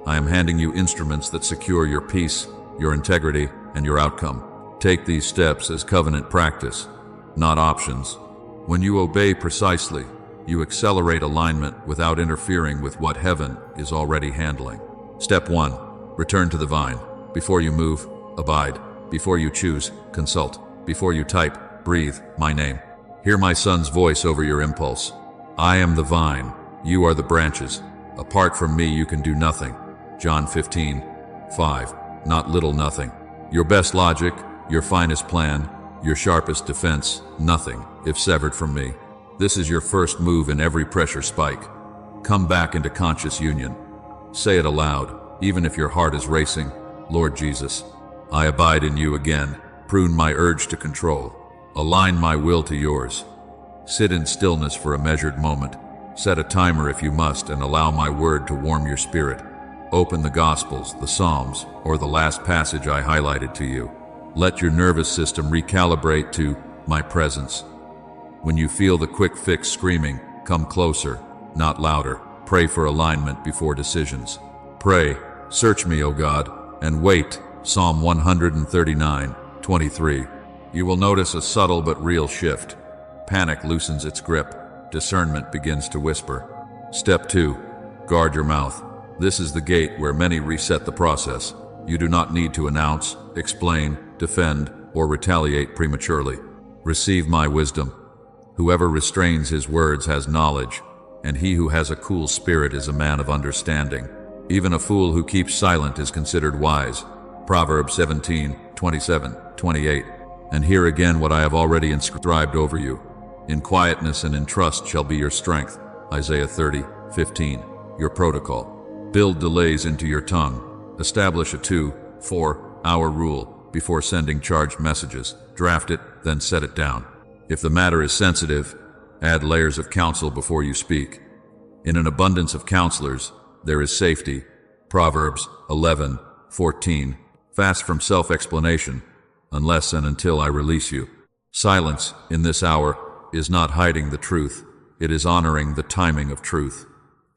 I am handing you instruments that secure your peace, your integrity, and your outcome. Take these steps as covenant practice, not options. When you obey precisely, you accelerate alignment without interfering with what heaven is already handling. Step 1. Return to the vine. Before you move, abide. Before you choose, consult. Before you type, breathe my name. Hear my son's voice over your impulse. I am the vine, you are the branches. Apart from me you can do nothing. John 15:5. Not little nothing. Your best logic, your finest plan, your sharpest defense, nothing, if severed from me. This is your first move in every pressure spike. Come back into conscious union. Say it aloud, even if your heart is racing. Lord Jesus, I abide in you again. Prune my urge to control. Align my will to yours. Sit in stillness for a measured moment. Set a timer if you must and allow my word to warm your spirit. Open the Gospels, the Psalms, or the last passage I highlighted to you. Let your nervous system recalibrate to my presence. When you feel the quick fix screaming, come closer, not louder. Pray for alignment before decisions. Pray, search me, O God, and wait. Psalm 139:23. You will notice a subtle but real shift. Panic loosens its grip. Discernment begins to whisper. Step 2. Guard your mouth. This is the gate where many reset the process. You do not need to announce, explain, defend, or retaliate prematurely. Receive my wisdom. Whoever restrains his words has knowledge, and he who has a cool spirit is a man of understanding. Even a fool who keeps silent is considered wise. Proverbs 17:27-28. And hear again what I have already inscribed over you. In quietness and in trust shall be your strength. Isaiah 30:15. Your protocol. Build delays into your tongue. Establish a 2-4-hour rule before sending charged messages. Draft it, then set it down. If the matter is sensitive, add layers of counsel before you speak. In an abundance of counselors, there is safety. Proverbs 11:14. Fast from self-explanation, unless and until I release you. Silence in this hour is not hiding the truth. It is honoring the timing of truth.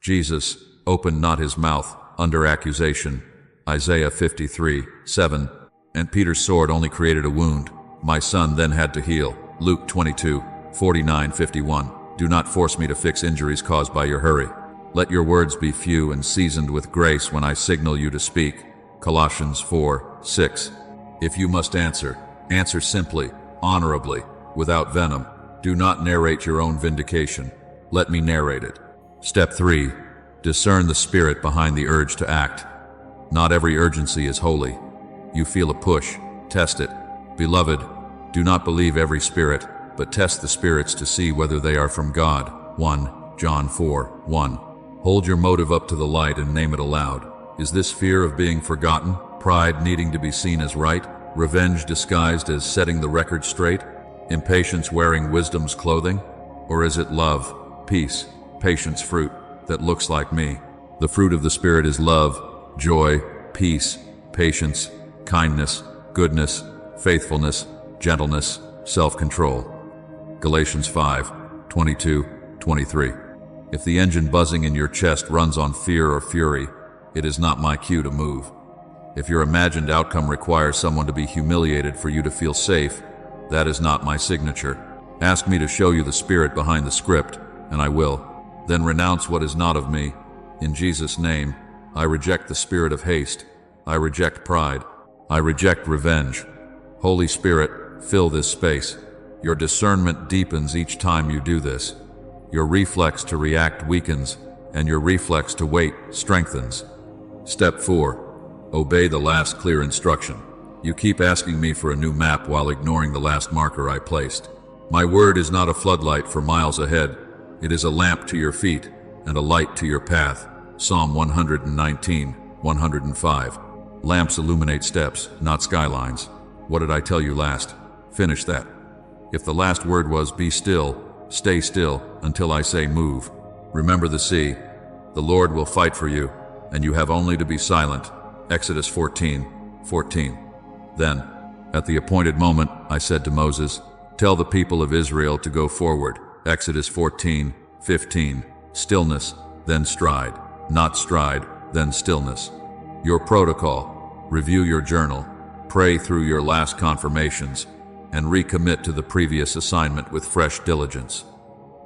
Jesus, opened not his mouth under accusation. Isaiah 53:7. And Peter's sword only created a wound. My son then had to heal. Luke 22:49-51. Do not force me to fix injuries caused by your hurry. Let your words be few and seasoned with grace when I signal you to speak. Colossians 4:6. If you must answer, answer simply, honorably, without venom. Do not narrate your own vindication. Let me narrate it. Step 3. Discern the spirit behind the urge to act. Not every urgency is holy. You feel a push. Test it. Beloved, do not believe every spirit, but test the spirits to see whether they are from God. 1 John 4:1. Hold your motive up to the light and name it aloud. Is this fear of being forgotten? Pride needing to be seen as right? Revenge disguised as setting the record straight? Impatience wearing wisdom's clothing? Or is it love, peace, patience fruit that looks like me? The fruit of the Spirit is love, joy, peace, patience, kindness, goodness, faithfulness, gentleness, self-control. Galatians 5:22-23. If the engine buzzing in your chest runs on fear or fury, it is not my cue to move. If your imagined outcome requires someone to be humiliated for you to feel safe, that is not my signature. Ask me to show you the spirit behind the script, and I will. Then renounce what is not of me. In Jesus' name, I reject the spirit of haste. I reject pride. I reject revenge. Holy Spirit, fill this space. Your discernment deepens each time you do this. Your reflex to react weakens, and your reflex to wait strengthens. Step 4. Obey the last clear instruction. You keep asking me for a new map while ignoring the last marker I placed. My word is not a floodlight for miles ahead. It is a lamp to your feet and a light to your path. Psalm 119:105. Lamps illuminate steps, not skylines. What did I tell you last? Finish that. If the last word was be still, stay still until I say move. Remember the sea. The Lord will fight for you, and you have only to be silent. Exodus 14:14. Then, at the appointed moment, I said to Moses, tell the people of Israel to go forward. Exodus 14:15. Stillness, then stride. Not stride, then stillness. Your protocol. Review your journal. Pray through your last confirmations, and recommit to the previous assignment with fresh diligence.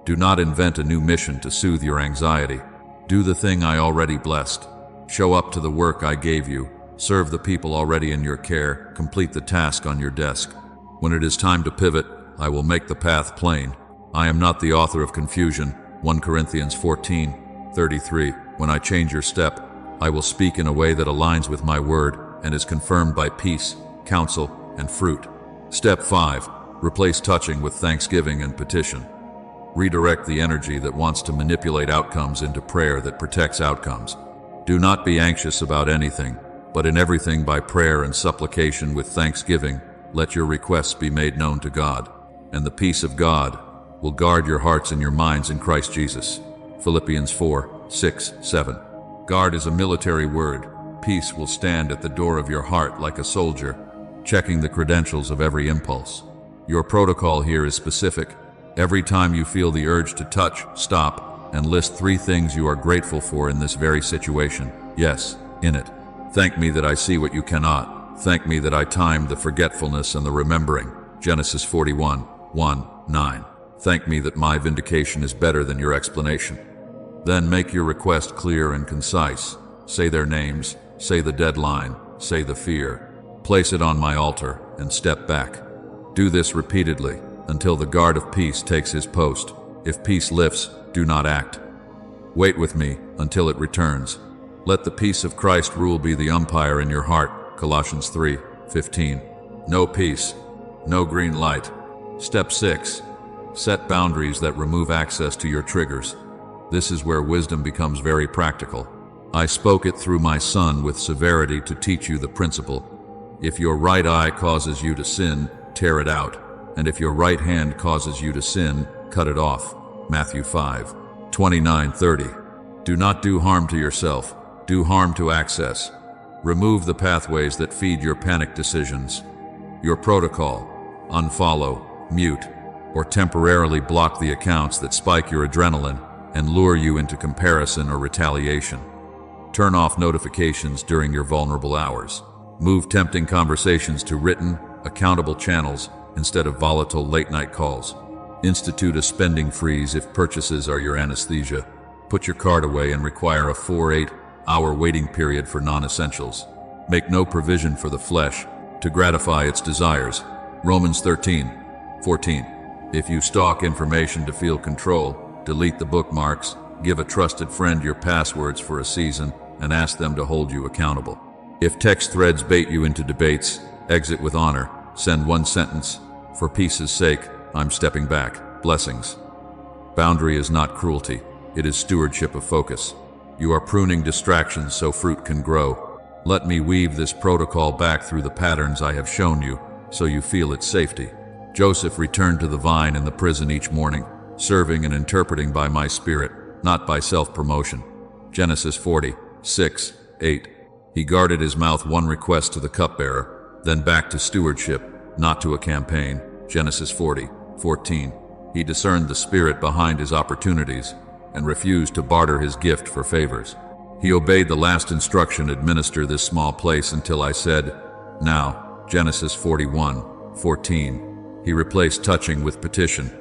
Do not invent a new mission to soothe your anxiety. Do the thing I already blessed. Show up to the work I gave you. Serve the people already in your care. Complete the task on your desk. When it is time to pivot, I will make the path plain. I am not the author of confusion. 1 Corinthians 14:33. When I change your step, I will speak in a way that aligns with my word and is confirmed by peace, counsel, and fruit. Step 5. Replace touching with thanksgiving and petition. Redirect the energy that wants to manipulate outcomes into prayer that protects outcomes. Do not be anxious about anything, but in everything by prayer and supplication with thanksgiving, let your requests be made known to God, and the peace of God will guard your hearts and your minds in Christ Jesus. Philippians 4:6-7. Guard is a military word. Peace will stand at the door of your heart like a soldier, checking the credentials of every impulse. Your protocol here is specific. Every time you feel the urge to touch, stop, and list 3 things you are grateful for in this very situation. Yes, in it. Thank me that I see what you cannot. Thank me that I timed the forgetfulness and the remembering. Genesis 41:1-9. Thank me that my vindication is better than your explanation. Then make your request clear and concise. Say their names, say the deadline, say the fear. Place it on my altar and step back. Do this repeatedly until the guard of peace takes his post. If peace lifts, do not act. Wait with me until it returns. Let the peace of Christ rule be the umpire in your heart. Colossians 3:15. No peace, no green light. Step 6. Set boundaries that remove access to your triggers. This is where wisdom becomes very practical. I spoke it through my son with severity to teach you the principle. If your right eye causes you to sin, tear it out. And if your right hand causes you to sin, cut it off. Matthew 5:29-30. Do not do harm to yourself. Do harm to access. Remove the pathways that feed your panic decisions. Your protocol. Unfollow, mute, or temporarily block the accounts that spike your adrenaline. and lure you into comparison or retaliation. Turn off notifications during your vulnerable hours. Move tempting conversations to written, accountable channels instead of volatile late-night calls. Institute a spending freeze if purchases are your anesthesia. Put your card away and require a 4-8-hour waiting period for non-essentials. Make no provision for the flesh to gratify its desires. Romans 13:14. If you stalk information to feel control, delete the bookmarks, give a trusted friend your passwords for a season, and ask them to hold you accountable. If text threads bait you into debates, exit with honor. Send one sentence: "For peace's sake, I'm stepping back. Blessings." Boundary is not cruelty. It is stewardship of focus. You are pruning distractions so fruit can grow. Let me weave this protocol back through the patterns I have shown you, so you feel its safety. Joseph returned to the vine in the prison each morning, serving and interpreting by my spirit, not by self-promotion. Genesis 40:6-8. He guarded his mouth one request to the cupbearer, then back to stewardship, not to a campaign. Genesis 40:14. He discerned the spirit behind his opportunities and refused to barter his gift for favors. He obeyed the last instruction: administer this small place until I said, "Now." Genesis 41:14. He replaced touching with petition.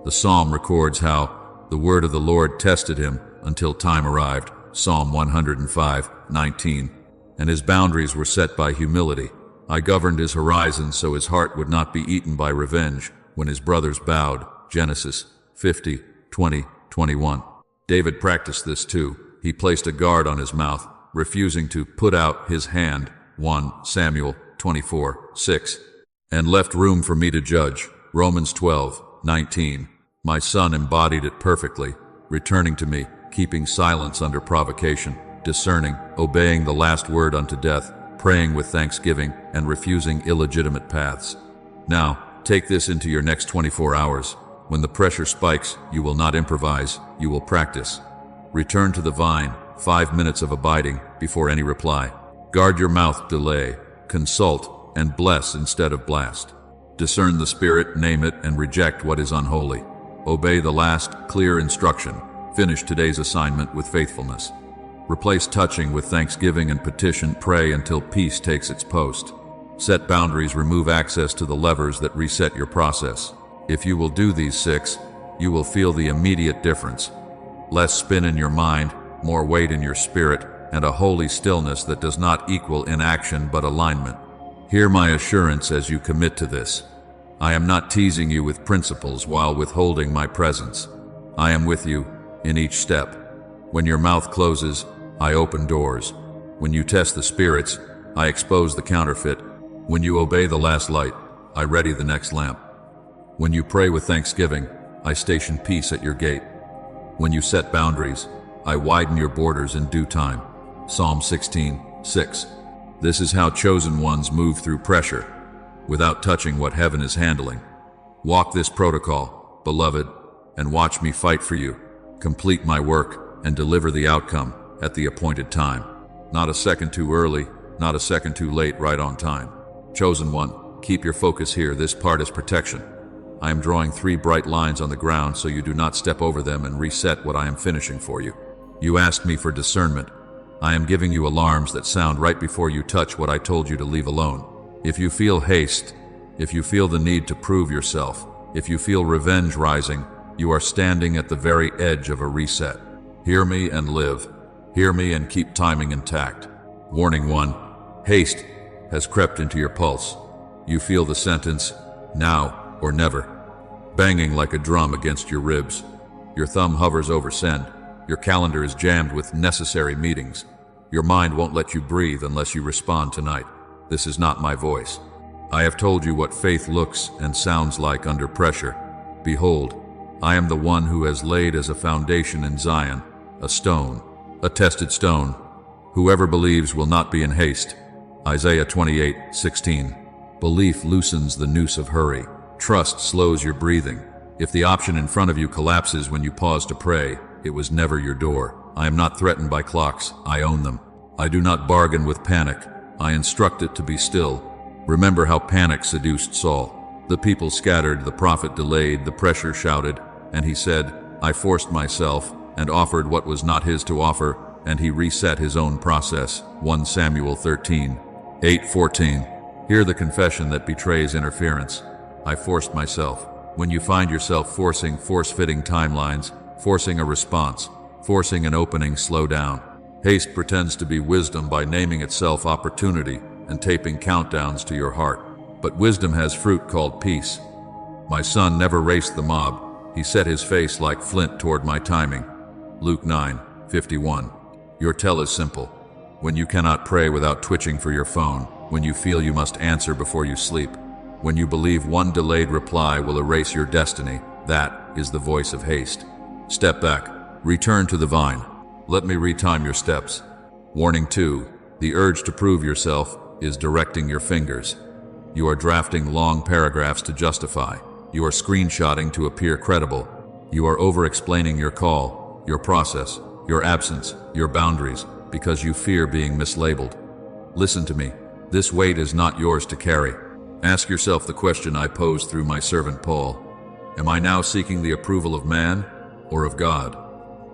The psalm records how the word of the Lord tested him until time arrived. Psalm 105:19. And his boundaries were set by humility. I governed his horizons so his heart would not be eaten by revenge when his brothers bowed. Genesis 50:20-21. David practiced this too. He placed a guard on his mouth, refusing to put out his hand. 1 Samuel 24:6. And left room for me to judge. Romans 12:19. My son embodied it perfectly, returning to me, keeping silence under provocation, discerning, obeying the last word unto death, praying with thanksgiving, and refusing illegitimate paths. Now, take this into your next 24 hours. When the pressure spikes, you will not improvise, you will practice. Return to the vine, 5 minutes of abiding before any reply. Guard your mouth, delay, consult, and bless instead of blast. Discern the spirit, name it, and reject what is unholy. Obey the last, clear instruction. Finish today's assignment with faithfulness. Replace touching with thanksgiving and petition. Pray until peace takes its post. Set boundaries, remove access to the levers that reset your process. If you will do these 6, you will feel the immediate difference. Less spin in your mind, more weight in your spirit, and a holy stillness that does not equal inaction but alignment. Hear my assurance as you commit to this. I am not teasing you with principles while withholding my presence. I am with you in each step. When your mouth closes, I open doors. When you test the spirits, I expose the counterfeit. When you obey the last light, I ready the next lamp. When you pray with thanksgiving, I station peace at your gate. When you set boundaries, I widen your borders in due time. Psalm 16:6. This is how chosen ones move through pressure, without touching what heaven is handling. Walk this protocol, beloved, and watch me fight for you, complete my work, and deliver the outcome at the appointed time. Not a second too early, not a second too late, right on time. Chosen one, keep your focus here. This part is protection. I am drawing 3 bright lines on the ground so you do not step over them and reset what I am finishing for you. You asked me for discernment. I am giving you alarms that sound right before you touch what I told you to leave alone. If you feel haste, if you feel the need to prove yourself, if you feel revenge rising, you are standing at the very edge of a reset. Hear me and live. Hear me and keep timing intact. Warning 1. Haste has crept into your pulse. You feel the sentence, now or never, banging like a drum against your ribs. Your thumb hovers over send. Your calendar is jammed with necessary meetings. Your mind won't let you breathe unless you respond tonight. This is not my voice. I have told you what faith looks and sounds like under pressure. Behold, I am the one who has laid as a foundation in Zion, a stone, a tested stone. Whoever believes will not be in haste. Isaiah 28:16. Belief loosens the noose of hurry. Trust slows your breathing. If the option in front of you collapses when you pause to pray, it was never your door. I am not threatened by clocks. I own them. I do not bargain with panic. I instruct it to be still. Remember how panic seduced Saul. The people scattered, the prophet delayed, the pressure shouted, and he said, I forced myself, and offered what was not his to offer, and he reset his own process. 1 Samuel 13, 8-14. Hear the confession that betrays interference. I forced myself. When you find yourself forcing force-fitting timelines, forcing a response, forcing an opening, slow down. Haste pretends to be wisdom by naming itself opportunity and taping countdowns to your heart. But wisdom has fruit called peace. My son never raced the mob. He set his face like flint toward my timing. Luke 9:51. Your tell is simple. When you cannot pray without twitching for your phone, when you feel you must answer before you sleep, when you believe one delayed reply will erase your destiny, that is the voice of haste. Step back. Return to the vine. Let me retime your steps. Warning 2. The urge to prove yourself is directing your fingers. You are drafting long paragraphs to justify. You are screenshotting to appear credible. You are over-explaining your call, your process, your absence, your boundaries, because you fear being mislabeled. Listen to me. This weight is not yours to carry. Ask yourself the question I posed through my servant Paul. Am I now seeking the approval of man or of God?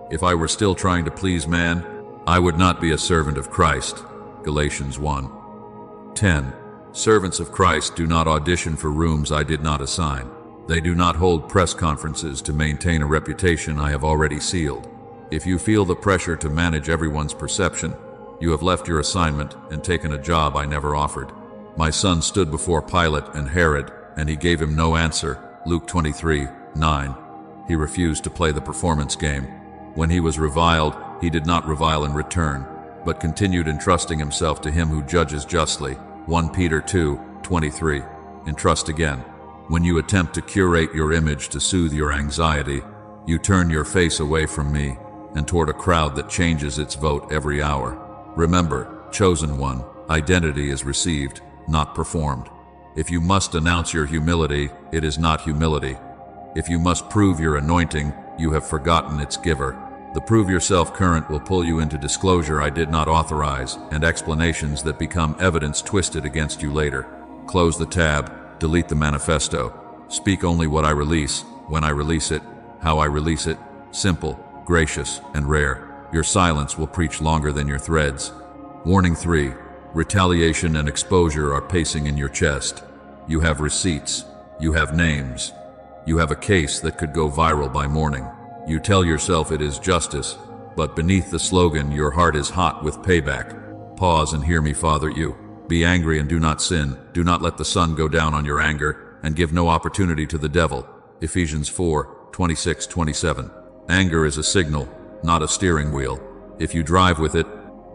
If I were still trying to please man, I would not be a servant of Christ. Galatians 1:10. Servants of Christ do not audition for rooms I did not assign. They do not hold press conferences to maintain a reputation I have already sealed. If you feel the pressure to manage everyone's perception, you have left your assignment and taken a job I never offered. My son stood before Pilate and Herod, and he gave him no answer. Luke 23:9. He refused to play the performance game. When he was reviled, he did not revile in return, but continued entrusting himself to him who judges justly. 1 Peter 2:23. Entrust again. When you attempt to curate your image to soothe your anxiety, you turn your face away from me and toward a crowd that changes its vote every hour. Remember, chosen one, identity is received, not performed. If you must announce your humility, it is not humility. If you must prove your anointing, you have forgotten its giver. The prove yourself current will pull you into disclosure I did not authorize and explanations that become evidence twisted against you later. Close the tab, delete the manifesto. Speak only what I release, when I release it, how I release it. Simple, gracious, and rare. Your silence will preach longer than your threads. Warning 3. Retaliation and exposure are pacing in your chest. You have receipts. You have names. You have a case that could go viral by morning. You tell yourself it is justice, but beneath the slogan, your heart is hot with payback. Pause and hear me, Father. You. Be angry and do not sin. Do not let the sun go down on your anger, and give no opportunity to the devil. Ephesians 4:26-27. Anger is a signal, not a steering wheel. If you drive with it,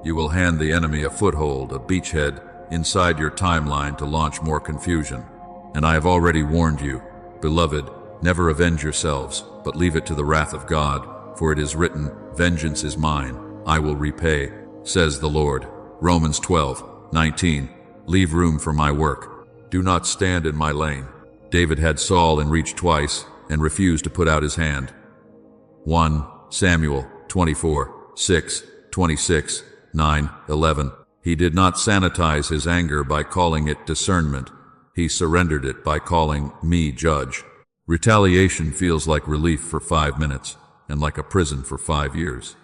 you will hand the enemy a foothold, a beachhead, inside your timeline to launch more confusion. And I have already warned you, beloved, never avenge yourselves, but leave it to the wrath of God, for it is written, vengeance is mine, I will repay, says the Lord. Romans 12:19. Leave room for my work. Do not stand in my lane. David had Saul in reach twice and refused to put out his hand. 1 Samuel 24:6, 26, 9, 11. He did not sanitize his anger by calling it discernment. He surrendered it by calling me judge. Retaliation feels like relief for 5 minutes and like a prison for 5 years.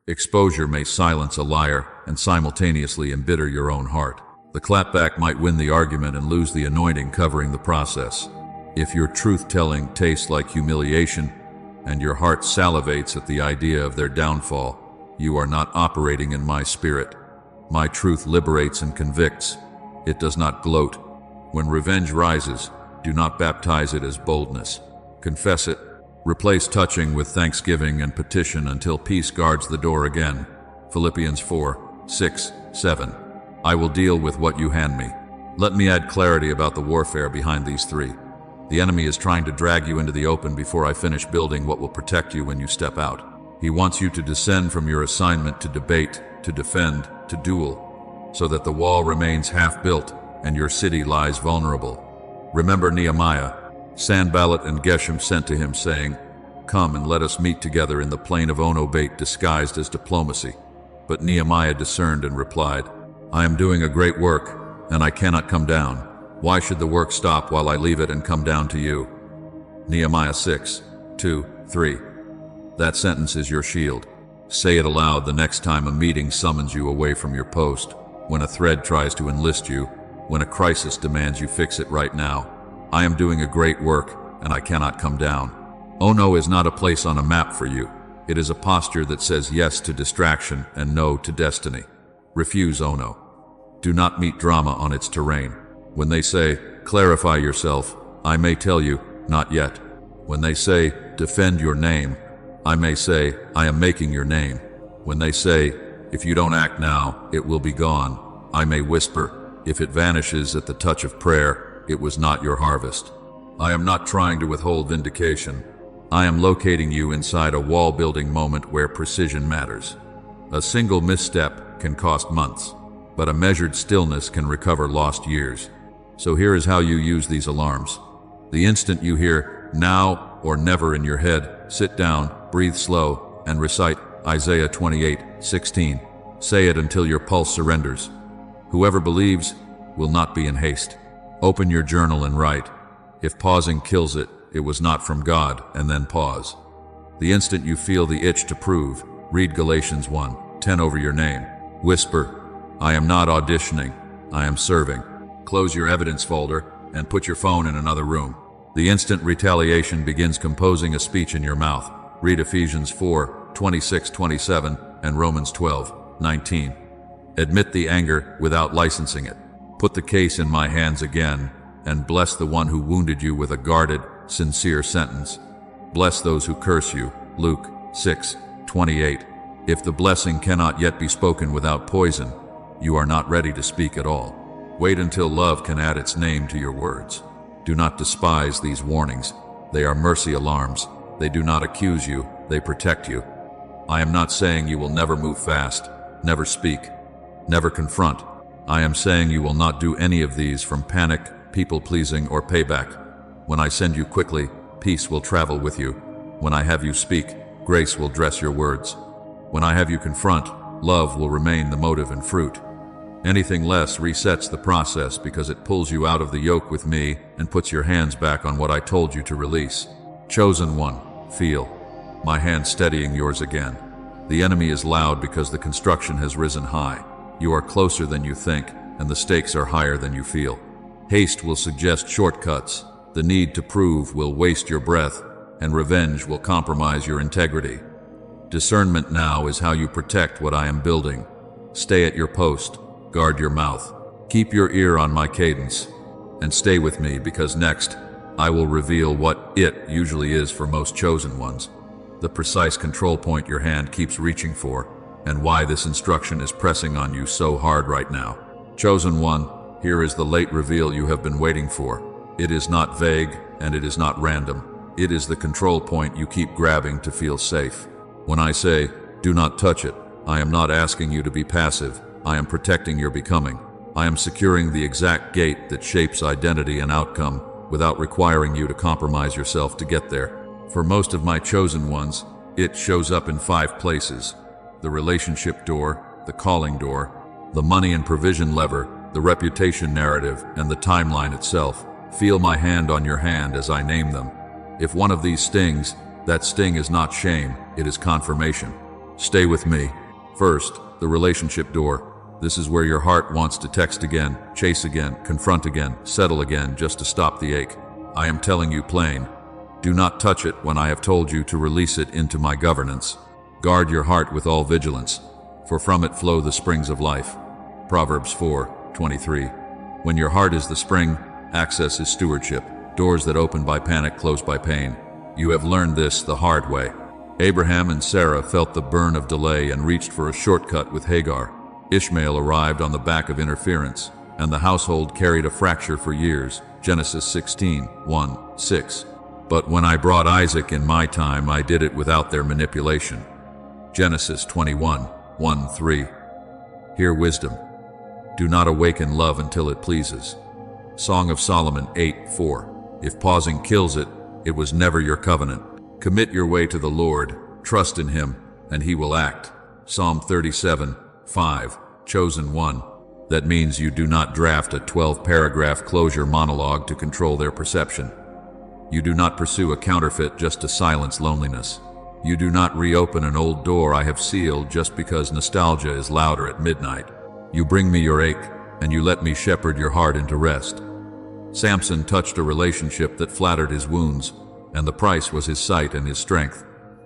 Exposure may silence a liar and simultaneously embitter your own heart. The clapback might win the argument and lose the anointing covering the process. If your truth-telling tastes like humiliation and your heart salivates at the idea of their downfall, you are not operating in my spirit. My truth liberates and convicts. It does not gloat. When revenge rises, do not baptize it as boldness. Confess it. Replace touching with thanksgiving and petition until peace guards the door again. Philippians 4:6-7. I will deal with what you hand me. Let me add clarity about the warfare behind these 3. The enemy is trying to drag you into the open before I finish building what will protect you when you step out. He wants you to descend from your assignment to debate, to defend, to duel, so that the wall remains half-built and your city lies vulnerable. Remember Nehemiah. Sanballat and Geshem sent to him, saying, "Come and let us meet together in the plain of Ono-Bait disguised as diplomacy." But Nehemiah discerned and replied, "I am doing a great work, and I cannot come down. Why should the work stop while I leave it and come down to you?" Nehemiah 6:2-3. That sentence is your shield. Say it aloud the next time a meeting summons you away from your post, when a thread tries to enlist you, when a crisis demands you fix it right now. I am doing a great work, and I cannot come down. Oh no is not a place on a map for you. It is a posture that says yes to distraction and no to destiny. Refuse oh no. Do not meet drama on its terrain. When they say, clarify yourself, I may tell you, not yet. When they say, defend your name, I may say, I am making your name. When they say, if you don't act now, it will be gone, I may whisper, if it vanishes at the touch of prayer, it was not your harvest. I am not trying to withhold vindication. I am locating you inside a wall-building moment where precision matters. A single misstep can cost months, but a measured stillness can recover lost years. So here is how you use these alarms. The instant you hear now or never in your head, sit down, breathe slow, and recite Isaiah 28:16. Say it until your pulse surrenders. Whoever believes will not be in haste. Open your journal and write. If pausing kills it, it was not from God, and then pause. The instant you feel the itch to prove, read Galatians 1:10 over your name. Whisper, I am not auditioning, I am serving. Close your evidence folder and put your phone in another room. The instant retaliation begins composing a speech in your mouth. Read Ephesians 4:26-27 and Romans 12:19. Admit the anger without licensing it. Put the case in my hands again, and bless the one who wounded you with a guarded, sincere sentence. Bless those who curse you. Luke 6:28. If the blessing cannot yet be spoken without poison, you are not ready to speak at all. Wait until love can add its name to your words. Do not despise these warnings. They are mercy alarms. They do not accuse you, they protect you. I am not saying you will never move fast, never speak, never confront. I am saying you will not do any of these from panic, people-pleasing, or payback. When I send you quickly, peace will travel with you. When I have you speak, grace will dress your words. When I have you confront, love will remain the motive and fruit. Anything less resets the process because it pulls you out of the yoke with me and puts your hands back on what I told you to release. Chosen one, feel. My hand steadying yours again. The enemy is loud because the construction has risen high. You are closer than you think, and the stakes are higher than you feel. Haste will suggest shortcuts. The need to prove will waste your breath, and revenge will compromise your integrity. Discernment now is how you protect what I am building. Stay at your post. Guard your mouth. Keep your ear on my cadence. And stay with me because next, I will reveal what it usually is for most chosen ones. The precise control point your hand keeps reaching for, and why this instruction is pressing on you so hard right now. Chosen one, here is the late reveal you have been waiting for. It is not vague, and it is not random. It is the control point you keep grabbing to feel safe. When I say, do not touch it, I am not asking you to be passive. I am protecting your becoming. I am securing the exact gate that shapes identity and outcome without requiring you to compromise yourself to get there. For most of my chosen ones, it shows up in 5 places: the relationship door, the calling door, the money and provision lever, the reputation narrative, and the timeline itself. Feel my hand on your hand as I name them. If one of these stings, that sting is not shame, it is confirmation. Stay with me. First, the relationship door. This is where your heart wants to text again, chase again, confront again, settle again, just to stop the ache. I am telling you plain, do not touch it when I have told you to release it into my governance. Guard your heart with all vigilance, for from it flow the springs of life. Proverbs 4:23. When your heart is the spring, access is stewardship. Doors that open by panic close by pain. You have learned this the hard way. Abraham and Sarah felt the burn of delay and reached for a shortcut with Hagar. Ishmael arrived on the back of interference, and the household carried a fracture for years. Genesis 16:1-6. But when I brought Isaac in my time, I did it without their manipulation. Genesis 21:1-3. Hear wisdom. Do not awaken love until it pleases. Song of Solomon 8:4. If pausing kills it, it was never your covenant. Commit your way to the Lord, trust in Him, and He will act. Psalm 37:5. Chosen one. That means you do not draft a 12-paragraph closure monologue to control their perception. You do not pursue a counterfeit just to silence loneliness. You do not reopen an old door I have sealed just because nostalgia is louder at midnight. You bring me your ache, and you let me shepherd your heart into rest. Samson touched a relationship that flattered his wounds, and the price was his sight and his strength.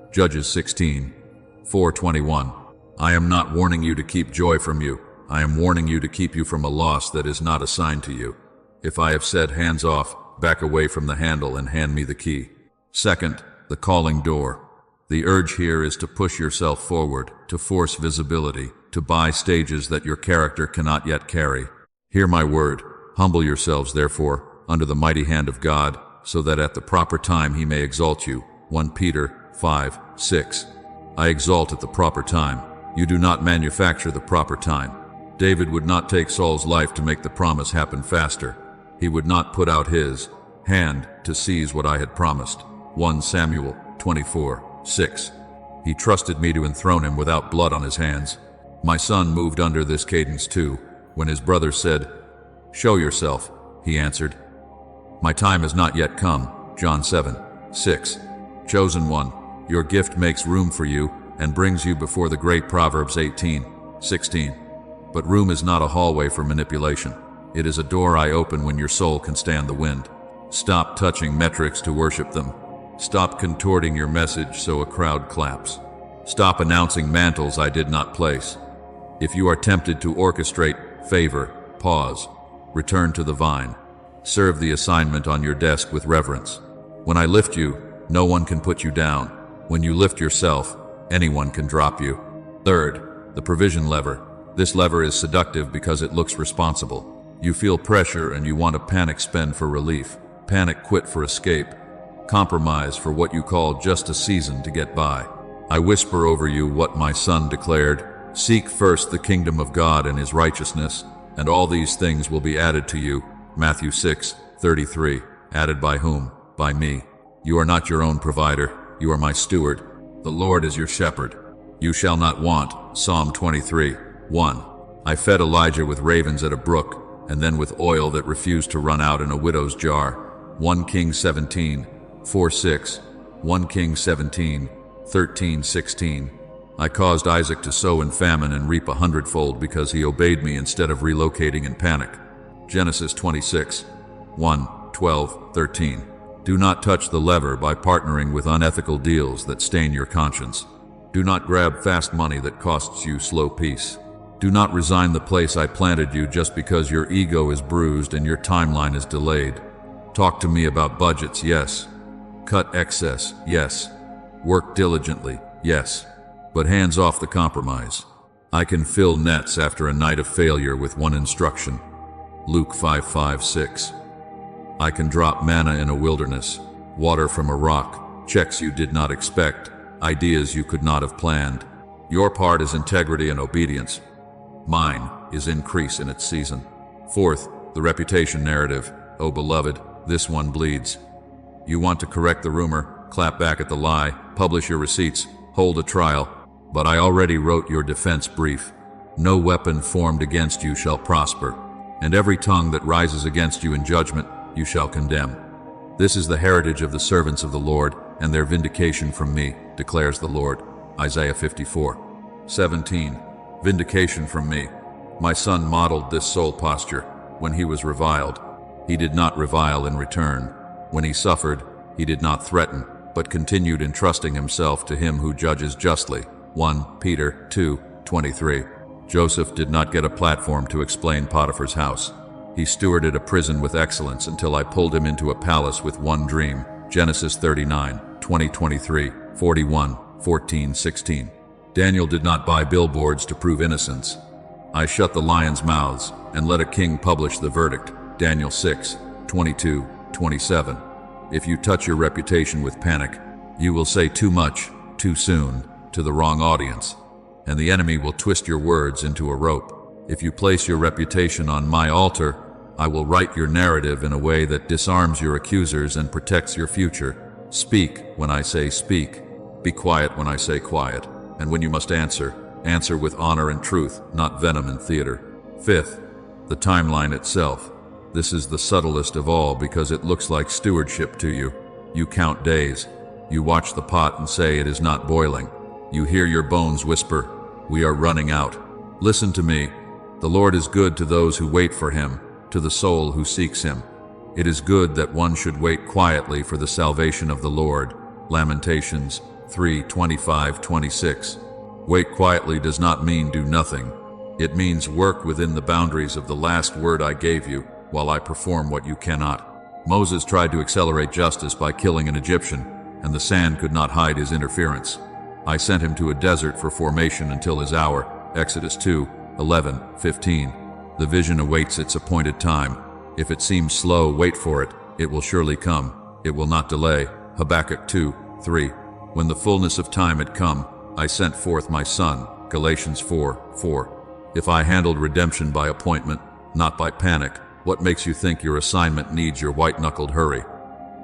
Judges 16:4-21. I am not warning you to keep joy from you. I am warning you to keep you from a loss that is not assigned to you. If I have said hands off, back away from the handle and hand me the key. Second, the calling door. The urge here is to push yourself forward, to force visibility, to buy stages that your character cannot yet carry. Hear my word. Humble yourselves, therefore, under the mighty hand of God, so that at the proper time he may exalt you. 1 Peter 5:6. I exalt at the proper time. You do not manufacture the proper time. David would not take Saul's life to make the promise happen faster. He would not put out his hand to seize what I had promised. 1 Samuel 24:6. He trusted me to enthrone him without blood on his hands. My son moved under this cadence too. When his brother said, "Show yourself," he answered, "My time has not yet come." John 7:6. Chosen one, your gift makes room for you and brings you before the great Proverbs 18:16. But room is not a hallway for manipulation. It is a door I open when your soul can stand the wind. Stop touching metrics to worship them. Stop contorting your message so a crowd claps. Stop announcing mantles I did not place. If you are tempted to orchestrate favor, pause. Return to the vine. Serve the assignment on your desk with reverence. When I lift you, no one can put you down. When you lift yourself, anyone can drop you. Third, the provision lever. This lever is seductive because it looks responsible. You feel pressure and you want to panic spend for relief, panic quit for escape, compromise for what you call just a season to get by. I whisper over you what my son declared, "Seek first the kingdom of God and his righteousness, and all these things will be added to you." Matthew 6:33. Added by whom? By me. You are not your own provider, you are my steward. The Lord is your shepherd. You shall not want. Psalm 23:1. I fed Elijah with ravens at a brook, and then with oil that refused to run out in a widow's jar. 1 Kings 17:4-6. 1 Kings 17:13-16. I caused Isaac to sow in famine and reap 100-fold because he obeyed me instead of relocating in panic. Genesis 26:1-12-13. Do not touch the lever by partnering with unethical deals that stain your conscience. Do not grab fast money that costs you slow peace. Do not resign the place I planted you just because your ego is bruised and your timeline is delayed. Talk to me about budgets, yes. Cut excess, yes. Work diligently, yes. But hands off the compromise. I can fill nets after a night of failure with one instruction. Luke 5:5-6. I can drop manna in a wilderness, water from a rock, checks you did not expect, ideas you could not have planned. Your part is integrity and obedience. Mine is increase in its season. Fourth, the reputation narrative. Oh beloved, this one bleeds. You want to correct the rumor, clap back at the lie, publish your receipts, hold a trial. But I already wrote your defense brief. No weapon formed against you shall prosper, and every tongue that rises against you in judgment you shall condemn. This is the heritage of the servants of the Lord, and their vindication from me, declares the Lord. Isaiah 54:17. Vindication from me. My son modeled this soul posture when he was reviled. He did not revile in return. When he suffered, he did not threaten, but continued entrusting himself to him who judges justly. 1 Peter 2:23. Joseph did not get a platform to explain Potiphar's house. He stewarded a prison with excellence until I pulled him into a palace with one dream. Genesis 39:20-23, 41:14-16. Daniel did not buy billboards to prove innocence. I shut the lions' mouths and let a king publish the verdict. Daniel 6:22-27. If you touch your reputation with panic, you will say too much, too soon, to the wrong audience, and the enemy will twist your words into a rope. If you place your reputation on my altar, I will write your narrative in a way that disarms your accusers and protects your future. Speak when I say speak. Be quiet when I say quiet. And when you must answer, answer with honor and truth, not venom and theater. Fifth, the timeline itself. This is the subtlest of all because it looks like stewardship to you. You count days. You watch the pot and say it is not boiling. You hear your bones whisper, "We are running out." Listen to me. The Lord is good to those who wait for him, to the soul who seeks him. It is good that one should wait quietly for the salvation of the Lord. Lamentations 3:25-26. Wait quietly does not mean do nothing. It means work within the boundaries of the last word I gave you, while I perform what you cannot. Moses tried to accelerate justice by killing an Egyptian, and the sand could not hide his interference. I sent him to a desert for formation until his hour. Exodus 2:11-15. The vision awaits its appointed time. If it seems slow, wait for it. It will surely come. It will not delay. Habakkuk 2:3. When the fullness of time had come, I sent forth my son. Galatians 4:4. If I handled redemption by appointment, not by panic, what makes you think your assignment needs your white-knuckled hurry?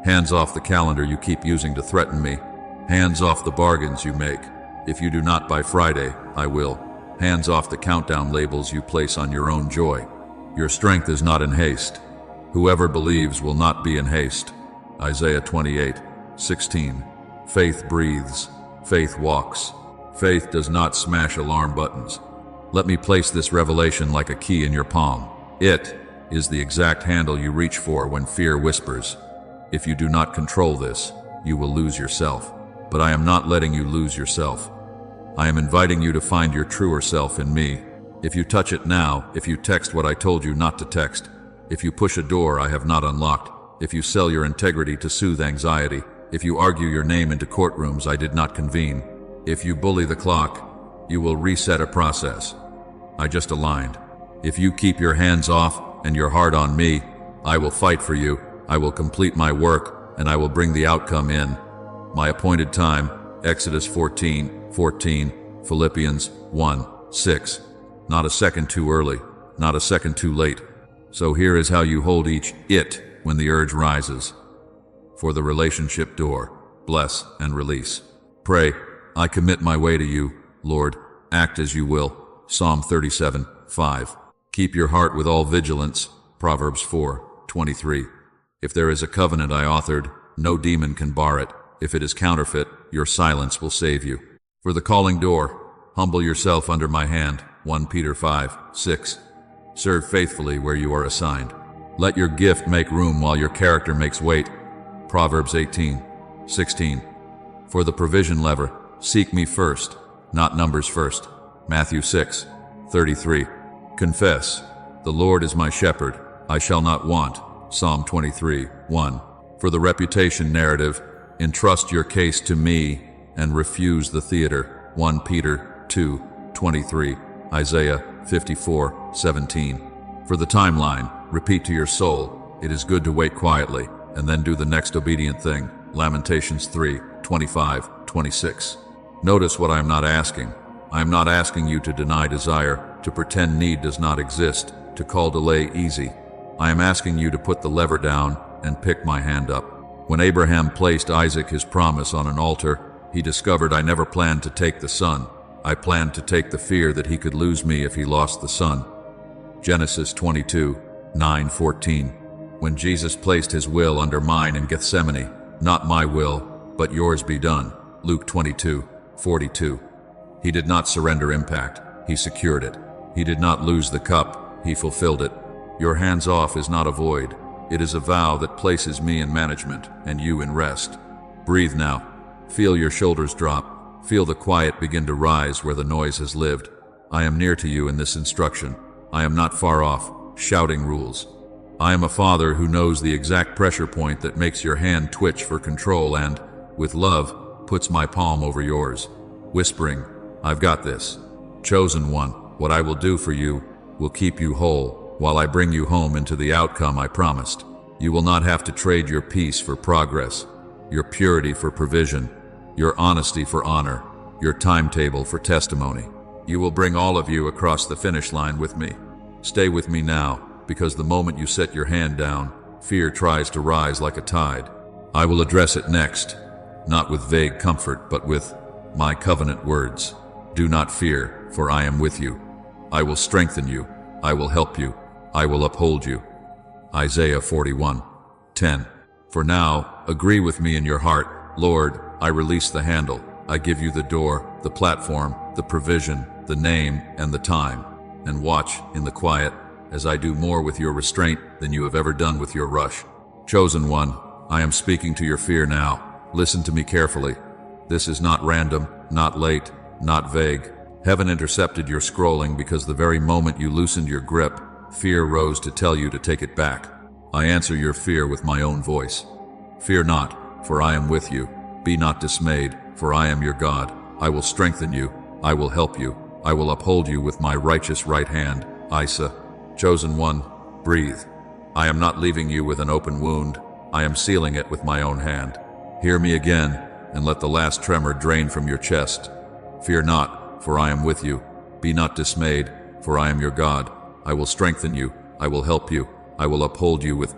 Hands off the calendar you keep using to threaten me. Hands off the bargains you make. If you do not by Friday, I will. Hands off the countdown labels you place on your own joy. Your strength is not in haste. Whoever believes will not be in haste. Isaiah 28:16. Faith breathes. Faith walks. Faith does not smash alarm buttons. Let me place this revelation like a key in your palm. It is the exact handle you reach for when fear whispers. If you do not control this, you will lose yourself. But I am not letting you lose yourself. I am inviting you to find your truer self in me. If you touch it now, if you text what I told you not to text, if you push a door I have not unlocked, if you sell your integrity to soothe anxiety, if you argue your name into courtrooms I did not convene, if you bully the clock, you will reset a process. I just aligned. If you keep your hands off and your heart on me, I will fight for you, I will complete my work, and I will bring the outcome in my appointed time. Exodus 14:14, Philippians 1:6. Not a second too early, not a second too late. So here is how you hold each it when the urge rises. For the relationship door, bless and release. Pray, I commit my way to you, Lord, act as you will. Psalm 37:5. Keep your heart with all vigilance. Proverbs 4:23. If there is a covenant I authored, no demon can bar it. If it is counterfeit, your silence will save you. For the calling door, humble yourself under my hand. 1 Peter 5:6. Serve faithfully where you are assigned. Let your gift make room while your character makes weight. Proverbs 18:16. For the provision lever, seek me first, not numbers first. Matthew 6:33. Confess, the Lord is my shepherd, I shall not want. Psalm 23:1. For the reputation narrative, entrust your case to me and refuse the theater. 1 Peter 2:23. Isaiah 54:17. For the timeline, repeat to your soul, it is good to wait quietly, and then do the next obedient thing. Lamentations 3:25-26. Notice what I am not asking. I am not asking you to deny desire, to pretend need does not exist, to call delay easy. I am asking you to put the lever down and pick my hand up. When Abraham placed Isaac, his promise, on an altar, he discovered I never planned to take the son. I planned to take the fear that he could lose me if he lost the son. Genesis 22:9-14. When Jesus placed his will under mine in Gethsemane, not my will, but yours be done. Luke 22:42. He did not surrender impact, he secured it. He did not lose the cup, he fulfilled it. Your hands off is not a void. It is a vow that places me in management and you in rest. Breathe now. Feel your shoulders drop. Feel the quiet begin to rise where the noise has lived. I am near to you in this instruction. I am not far off, shouting rules. I am a father who knows the exact pressure point that makes your hand twitch for control and, with love, puts my palm over yours, whispering, I've got this. Chosen one, what I will do for you will keep you whole while I bring you home into the outcome I promised. You will not have to trade your peace for progress, your purity for provision, your honesty for honor, your timetable for testimony. You will bring all of you across the finish line with me. Stay with me now, because the moment you set your hand down, fear tries to rise like a tide. I will address it next, not with vague comfort, but with my covenant words. Do not fear, for I am with you. I will strengthen you. I will help you. I will uphold you. Isaiah 41:10. For now, agree with me in your heart, Lord, I release the handle. I give you the door, the platform, the provision, the name, and the time. And watch, in the quiet, as I do more with your restraint than you have ever done with your rush. Chosen one, I am speaking to your fear now. Listen to me carefully. This is not random, not late, not vague. Heaven intercepted your scrolling because the very moment you loosened your grip, fear rose to tell you to take it back. I answer your fear with my own voice. Fear not, for I am with you. Be not dismayed, for I am your God. I will strengthen you. I will help you. I will uphold you with my righteous right hand. Isa. Chosen one, breathe. I am not leaving you with an open wound. I am sealing it with my own hand. Hear me again, and let the last tremor drain from your chest. Fear not, for I am with you. Be not dismayed, for I am your God. I will strengthen you. I will help you. I will uphold you with